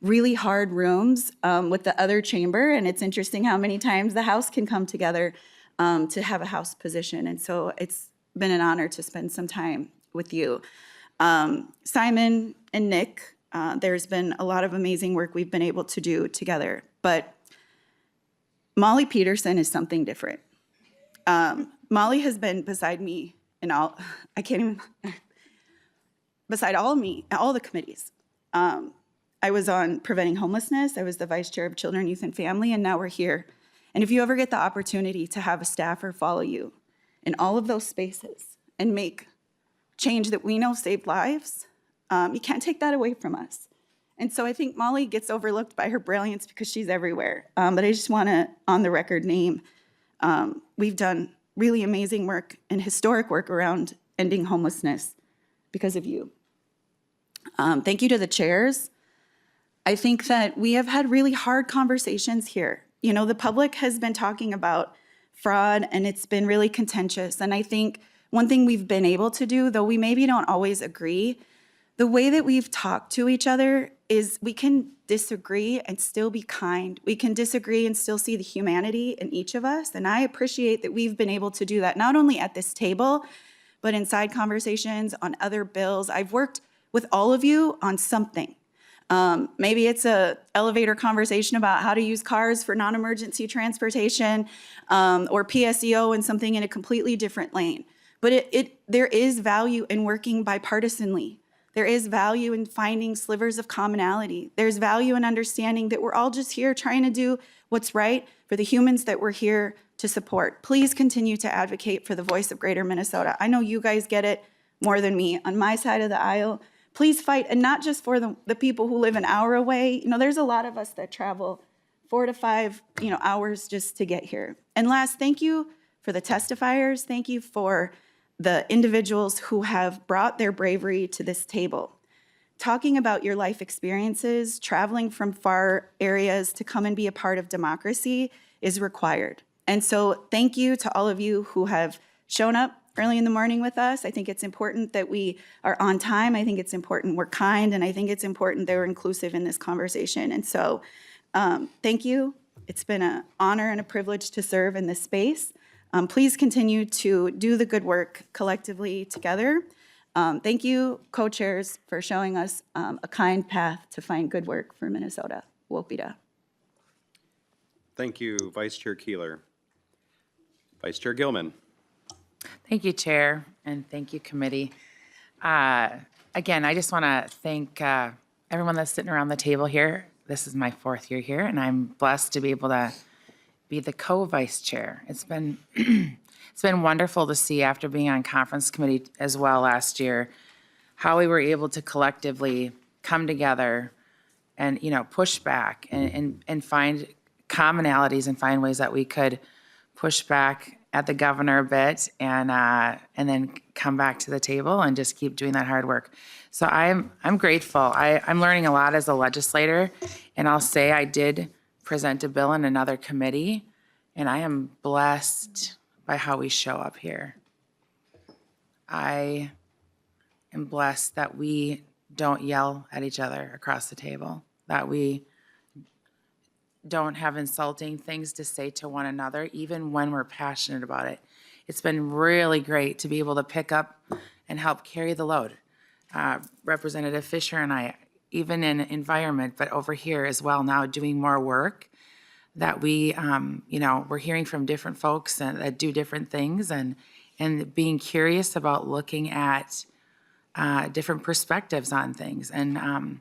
really hard rooms with the other chamber. And it's interesting how many times the House can come together to have a House position. And so it's been an honor to spend some time with you. Simon and Nick, there's been a lot of amazing work we've been able to do together. But Molly Peterson is something different. Molly has been beside me in all, beside all of me, all the committees. I was on preventing homelessness. I was the vice chair of children, youth, and family, and now we're here. And if you ever get the opportunity to have a staffer follow you in all of those spaces and make change that we know saved lives, you can't take that away from us. And so I think Molly gets overlooked by her brilliance because she's everywhere. But I just want to, on the record, name, we've done really amazing work and historic work around ending homelessness because of you. Thank you to the chairs. I think that we have had really hard conversations here. The public has been talking about fraud and it's been really contentious. And I think one thing we've been able to do, though we maybe don't always agree, the way that we've talked to each other is we can disagree and still be kind. We can disagree and still see the humanity in each of us. And I appreciate that we've been able to do that, not only at this table, but in side conversations on other bills. I've worked with all of you on something. Maybe it's a elevator conversation about how to use cars for non-emergency transportation, or PSEO and something in a completely different lane. But there is value in working bipartisanly. There is value in finding slivers of commonality. There's value in understanding that we're all just here trying to do what's right for the humans that we're here to support. Please continue to advocate for the voice of Greater Minnesota. I know you guys get it more than me. On my side of the aisle, please fight, and not just for the people who live an hour away. There's a lot of us that travel 4 to 5, hours just to get here. And last, thank you for the testifiers. Thank you for the individuals who have brought their bravery to this table. Talking about your life experiences, traveling from far areas to come and be a part of democracy is required. And so thank you to all of you who have shown up early in the morning with us. I think it's important that we are on time. I think it's important we're kind, and I think it's important that we're inclusive in this conversation. And so thank you. It's been an honor and a privilege to serve in this space. Please continue to do the good work collectively together. Thank you, co-chairs, for showing us a kind path to find good work for Minnesota. Wopida. Thank you, Vice Chair Keeler. Vice Chair Gilman. Thank you, Chair, and thank you, committee. Again, I just want to thank everyone that's sitting around the table here. This is my 4th year here, and I'm blessed to be able to be the co-vice chair. It's been it's been wonderful to see, after being on conference committee as well last year, how we were able to collectively come together and push back and find commonalities and find ways that we could push back at the governor a bit and then come back to the table and just keep doing that hard work. So I'm grateful. I'm learning a lot as a legislator, and I'll say I did present a bill in another committee, and I am blessed by how we show up here. I am blessed that we don't yell at each other across the table, that we don't have insulting things to say to one another, even when we're passionate about it. It's been really great to be able to pick up and help carry the load. Representative Fisher and I, even in environment, but over here as well now, doing more work that we, we're hearing from different folks and that do different things and being curious about looking at different perspectives on things. And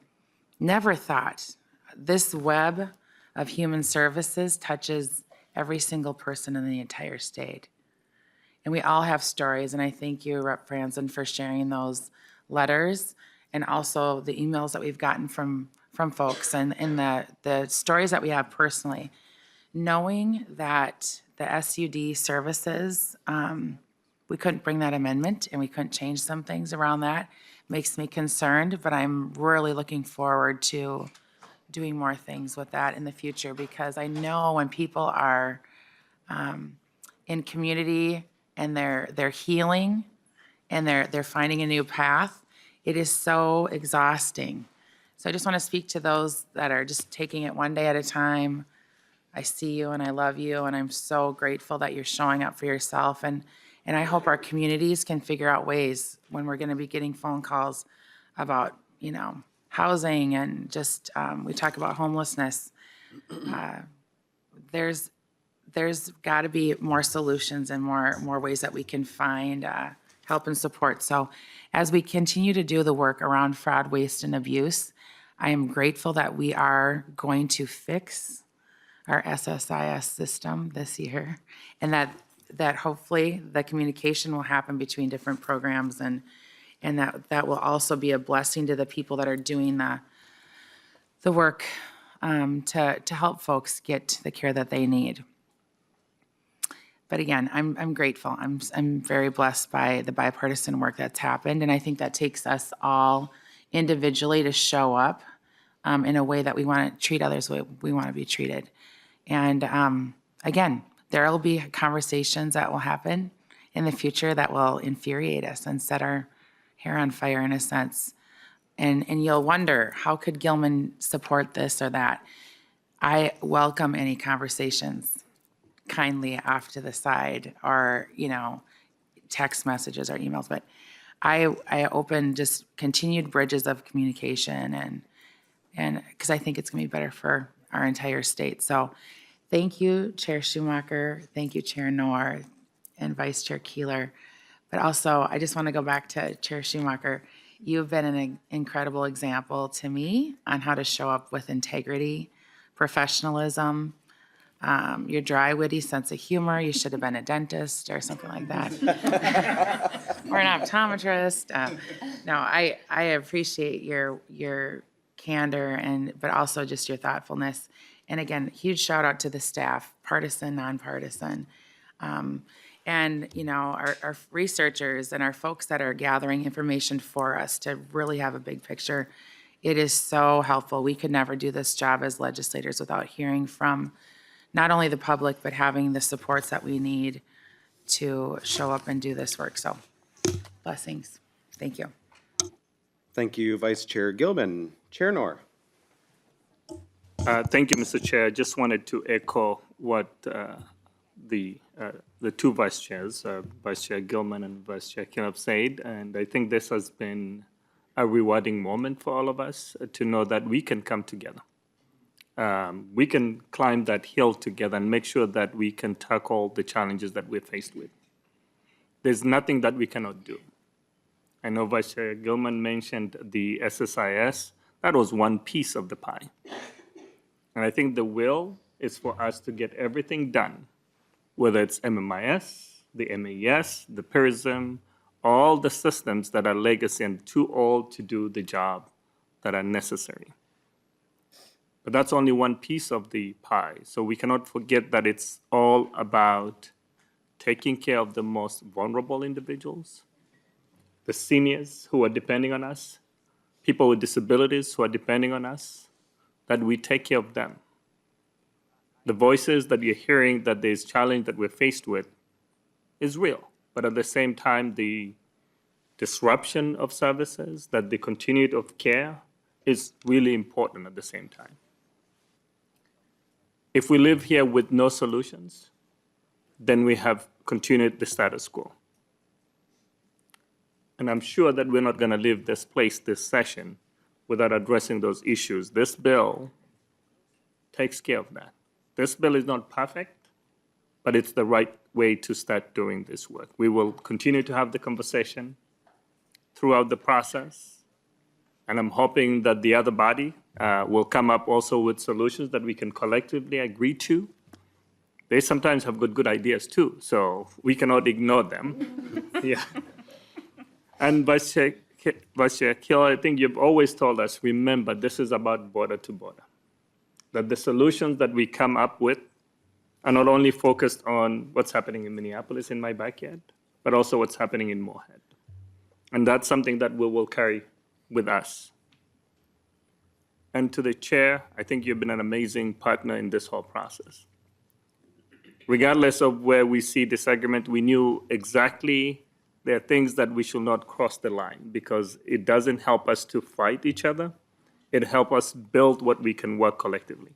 never thought this web of human services touches every single person in the entire state. And we all have stories, and I thank you, Rep. Franzen, for sharing those letters and also the emails that we've gotten from folks and the stories that we have personally. Knowing that the SUD services, we couldn't bring that amendment and we couldn't change some things around that makes me concerned, but I'm really looking forward to doing more things with that in the future, because I know when people are in community and they're healing and they're finding a new path, it is so exhausting. So I just want to speak to those that are just taking it one day at a time. I see you and I love you, and I'm so grateful that you're showing up for yourself. And I hope our communities can figure out ways when we're going to be getting phone calls about, housing and just, we talk about homelessness. There's got to be more solutions and more ways that we can find help and support. So as we continue to do the work around fraud, waste, and abuse, I am grateful that we are going to fix our SSIS system this year, and that hopefully the communication will happen between different programs, and that will also be a blessing to the people that are doing the work to help folks get the care that they need. But again, I'm grateful. I'm very blessed by the bipartisan work that's happened, and I think that takes us all individually to show up in a way that we want to treat others the way we want to be treated. And again, there will be conversations that will happen in the future that will infuriate us and set our hair on fire in a sense. And you'll wonder, how could Gilman support this or that? I welcome any conversations kindly off to the side, or, text messages or emails, but I open just continued bridges of communication and because I think it's gonna be better for our entire state. So thank you, Chair Schomacker. Thank you, Chair Noor and Vice Chair Keeler. But also, I just want to go back to Chair Schomacker. You've been an incredible example to me on how to show up with integrity, professionalism, your dry, witty sense of humor. You should have been a dentist or something like that. Or an optometrist. No, I appreciate your candor but also just your thoughtfulness. And again, huge shout out to the staff, partisan, nonpartisan. And, our researchers and our folks that are gathering information for us to really have a big picture. It is so helpful. We could never do this job as legislators without hearing from not only the public, but having the supports that we need to show up and do this work. So blessings. Thank you. Thank you, Vice Chair Gilman. Chair Noor. Thank you, Mr. Chair. I just wanted to echo what the two vice chairs, Vice Chair Gilman and Vice Chair Keeler, said, and I think this has been a rewarding moment for all of us to know that we can come together. We can climb that hill together and make sure that we can tackle the challenges that we're faced with. There's nothing that we cannot do. I know Vice Chair Gilman mentioned the SSIS. That was one piece of the pie. And I think the will is for us to get everything done, whether it's MMIS, the MAS, the PIRSM, all the systems that are legacy and too old to do the job that are necessary. But that's only one piece of the pie. So we cannot forget that it's all about taking care of the most vulnerable individuals, the seniors who are depending on us, people with disabilities who are depending on us, that we take care of them. The voices that you're hearing that there's challenge that we're faced with is real, but at the same time, the disruption of services, that the continuity of care is really important at the same time. If we live here with no solutions, then we have continued the status quo. And I'm sure that we're not going to leave this place, this session, without addressing those issues. This bill takes care of that. This bill is not perfect, but it's the right way to start doing this work. We will continue to have the conversation throughout the process, and I'm hoping that the other body will come up also with solutions that we can collectively agree to. They sometimes have good ideas too, so we cannot ignore them. Yeah. And Vice Chair Kill, I think you've always told us, remember, this is about border to border. That the solutions that we come up with are not only focused on what's happening in Minneapolis in my backyard, but also what's happening in Moorhead. And that's something that we will carry with us. And to the chair, I think you've been an amazing partner in this whole process. Regardless of where we see disagreement, we knew exactly there are things that we should not cross the line because it doesn't help us to fight each other. It helps us build what we can work collectively.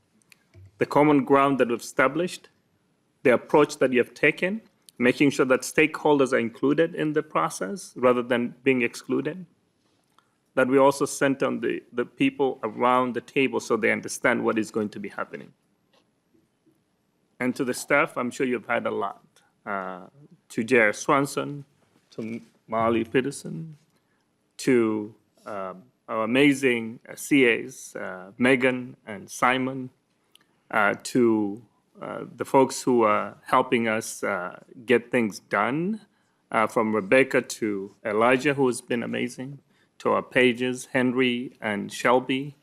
The common ground that we've established, the approach that you have taken, making sure that stakeholders are included in the process rather than being excluded, that we also center on the people around the table so they understand what is going to be happening. And to the staff, I'm sure you've had a lot. To Jared Swanson, to Marley Peterson, to our amazing CAs, Megan and Simon, to the folks who are helping us get things done, from Rebecca to Elijah, who has been amazing, to our pages, Henry and Shelby,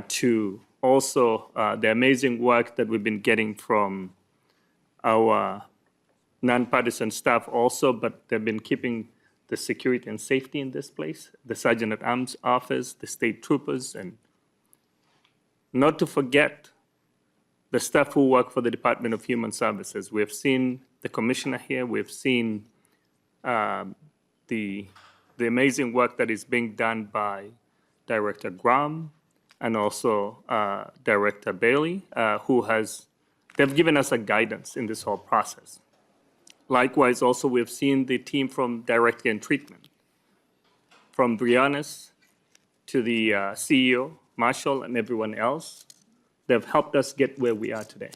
to also the amazing work that we've been getting from our nonpartisan staff also, but they've been keeping the security and safety in this place, the Sergeant at Arms office, the state troopers, and not to forget the staff who work for the Department of Human Services. We have seen the commissioner here, we've seen the amazing work that is being done by Director Graham and also Director Bailey, they've given us a guidance in this whole process. Likewise, also, we've seen the team from Direct Care and Treatment, from Brianna's to the CEO, Marshall, and everyone else. They've helped us get where we are today.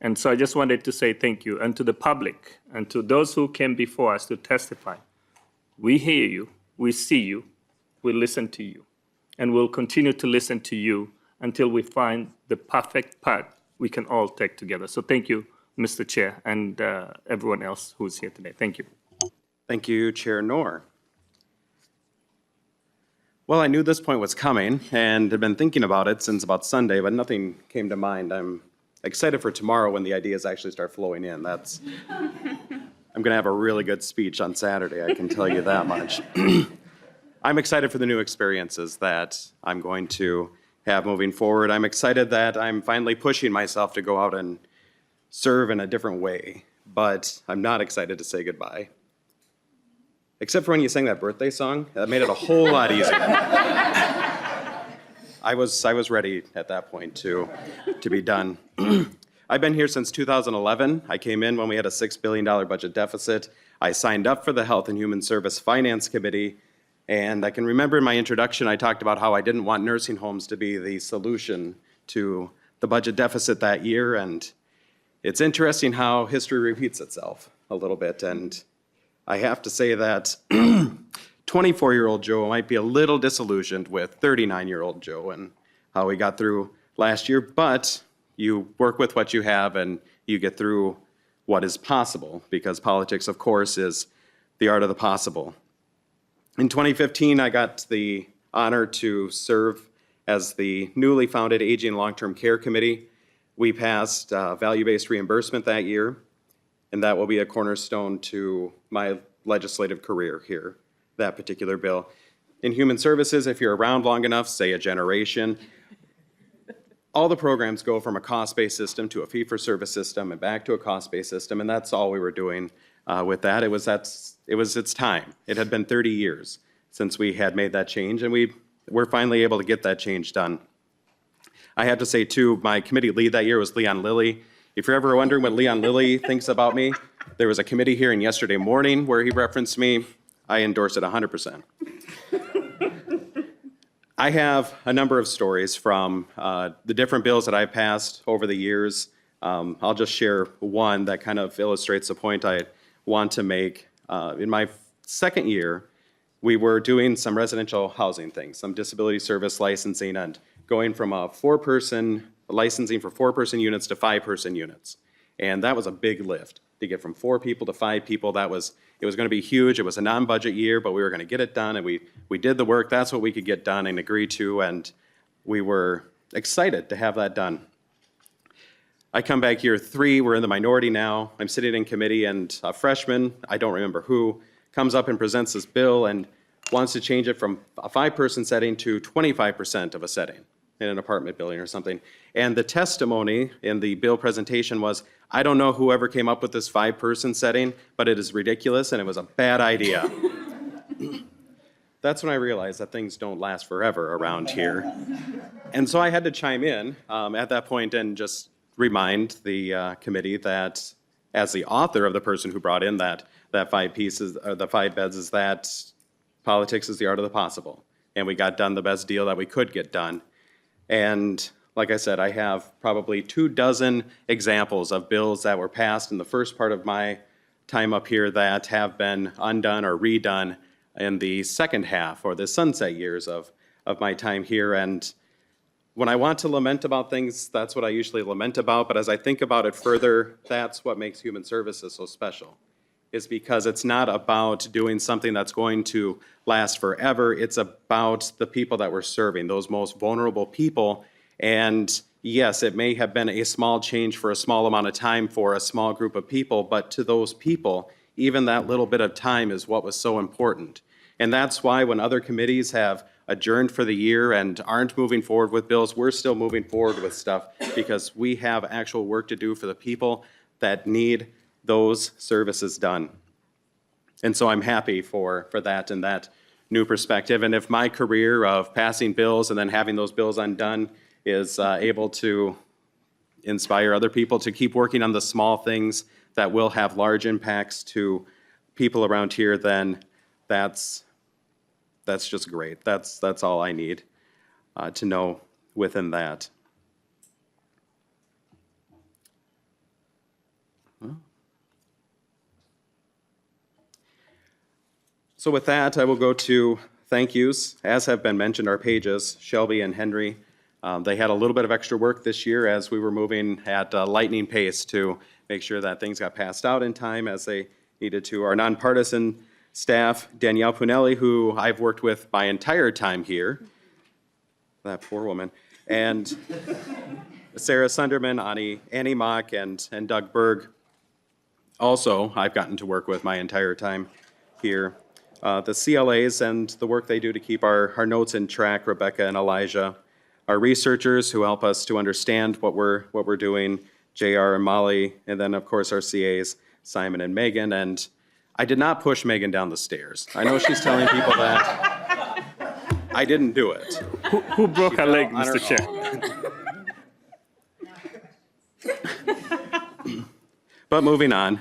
And so I just wanted to say thank you. And to the public, and to those who came before us to testify, we hear you, we see you, we listen to you, and we'll continue to listen to you until we find the perfect path we can all take together. So thank you, Mr. Chair, and everyone else who's here today. Thank you. Thank you, Chair Knorr. Well, I knew this point was coming and had been thinking about it since about Sunday, but nothing came to mind. I'm excited for tomorrow when the ideas actually start flowing in. I'm going to have a really good speech on Saturday, I can tell you that much. I'm excited for the new experiences that I'm going to have moving forward. I'm excited that I'm finally pushing myself to go out and serve in a different way, but I'm not excited to say goodbye. Except for when you sang that birthday song, that made it a whole lot easier. I was ready at that point to be done. I've been here since 2011. I came in when we had a $6 billion budget deficit. I signed up for the Health and Human Service Finance Committee, and I can remember in my introduction I talked about how I didn't want nursing homes to be the solution to the budget deficit that year, and it's interesting how history repeats itself a little bit, and I have to say that 24-year-old Joe might be a little disillusioned with 39-year-old Joe and how we got through last year, but you work with what you have and you get through what is possible, because politics, of course, is the art of the possible. In 2015, I got the honor to serve as the newly founded Aging Long-Term Care Committee. We passed value-based reimbursement that year. and that will be a cornerstone to my legislative career here, that particular bill. In human services, if you're around long enough, say a generation, all the programs go from a cost-based system to a fee-for-service system and back to a cost-based system, and that's all we were doing with that. It was its time. It had been 30 years since we had made that change, and we were finally able to get that change done. I have to say, too, my committee lead that year was Leon Lilly. If you're ever wondering what Leon Lilly thinks about me, there was a committee hearing yesterday morning where he referenced me. I endorse it 100%. I have a number of stories from the different bills that I've passed over the years. I'll just share one that kind of illustrates the point I want to make. In my second year, we were doing some residential housing things, some disability service licensing, and going from a licensing for 4-person units to 5-person units. And that was a big lift to get from 4 people to 5 people. It was going to be huge. It was a non-budget year, but we were going to get it done, and we did the work. That's what we could get done and agree to, and we were excited to have that done. I come back year 3, we're in the minority now. I'm sitting in committee, and a freshman, I don't remember who, comes up and presents this bill and wants to change it from a 5-person setting to 25% of a setting in an apartment building or something. And the testimony in the bill presentation was, I don't know whoever came up with this 5-person setting, but it is ridiculous and it was a bad idea. That's when I realized that things don't last forever around here. And so I had to chime in at that point and just remind the committee that as the author of the person who brought in that 5 pieces, or the 5 beds, is that politics is the art of the possible. And we got done the best deal that we could get done. And like I said, I have probably 24 examples of bills that were passed in the first part of my time up here that have been undone or redone in the second half or the sunset years of my time here. And when I want to lament about things, that's what I usually lament about. But as I think about it further, that's what makes human services so special. Is because it's not about doing something that's going to last forever. It's about the people that we're serving, those most vulnerable people. And yes, it may have been a small change for a small amount of time for a small group of people, but to those people, even that little bit of time is what was so important. And that's why when other committees have adjourned for the year and aren't moving forward with bills, we're still moving forward with stuff because we have actual work to do for the people that need those services done. And so I'm happy for that and that new perspective. And if my career of passing bills and then having those bills undone is able to inspire other people to keep working on the small things that will have large impacts to people around here, then that's just great. That's all I need to know within that. So with that, I will go to thank yous. As have been mentioned, our pages, Shelby and Henry, they had a little bit of extra work this year as we were moving at lightning pace to make sure that things got passed out in time as they needed to. Our nonpartisan staff, Danielle Punelli, who I've worked with my entire time here, that poor woman, and Sarah Sunderman, Annie Mock, and Doug Berg. Also, I've gotten to work with my entire time here. The CLAs and the work they do to keep our notes in track, Rebecca and Elijah. Our researchers who help us to understand what we're doing, JR and Molly, and then of course our CAs, Simon and Megan. And I did not push Megan down the stairs. I know she's telling people that. I didn't do it. Who broke her leg, Mr. Chair? But moving on.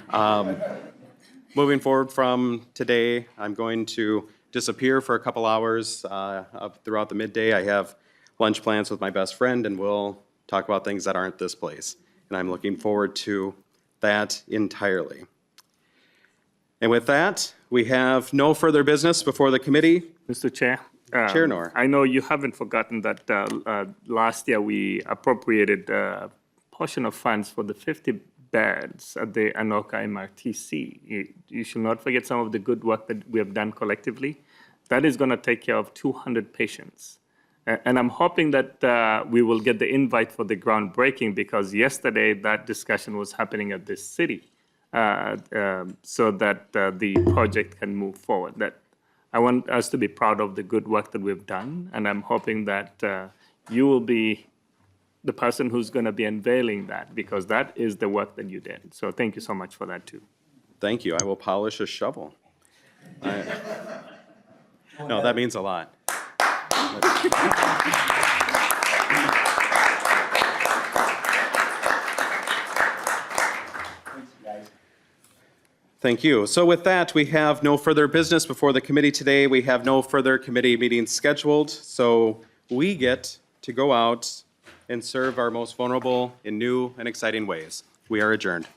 Moving forward from today, I'm going to disappear for a couple hours throughout the midday. I have lunch plans with my best friend, and we'll talk about things that aren't this place. And I'm looking forward to that entirely. And with that, we have no further business before the committee. Mr. Chair. Chair Knorr. I know you haven't forgotten that last year we appropriated a portion of funds for the 50 beds at the Anoka MRTC. You should not forget some of the good work that we have done collectively. That is going to take care of 200 patients. And I'm hoping that we will get the invite for the groundbreaking because yesterday that discussion was happening at the city so that the project can move forward. That I want us to be proud of the good work that we've done, and I'm hoping that you will be the person who's going to be unveiling that, because that is the work that you did. So thank you so much for that too. Thank you. I will polish a shovel. No, that means a lot. Thank you. So with that, we have no further business before the committee today. We have no further committee meetings scheduled. So we get to go out and serve our most vulnerable in new and exciting ways. We are adjourned.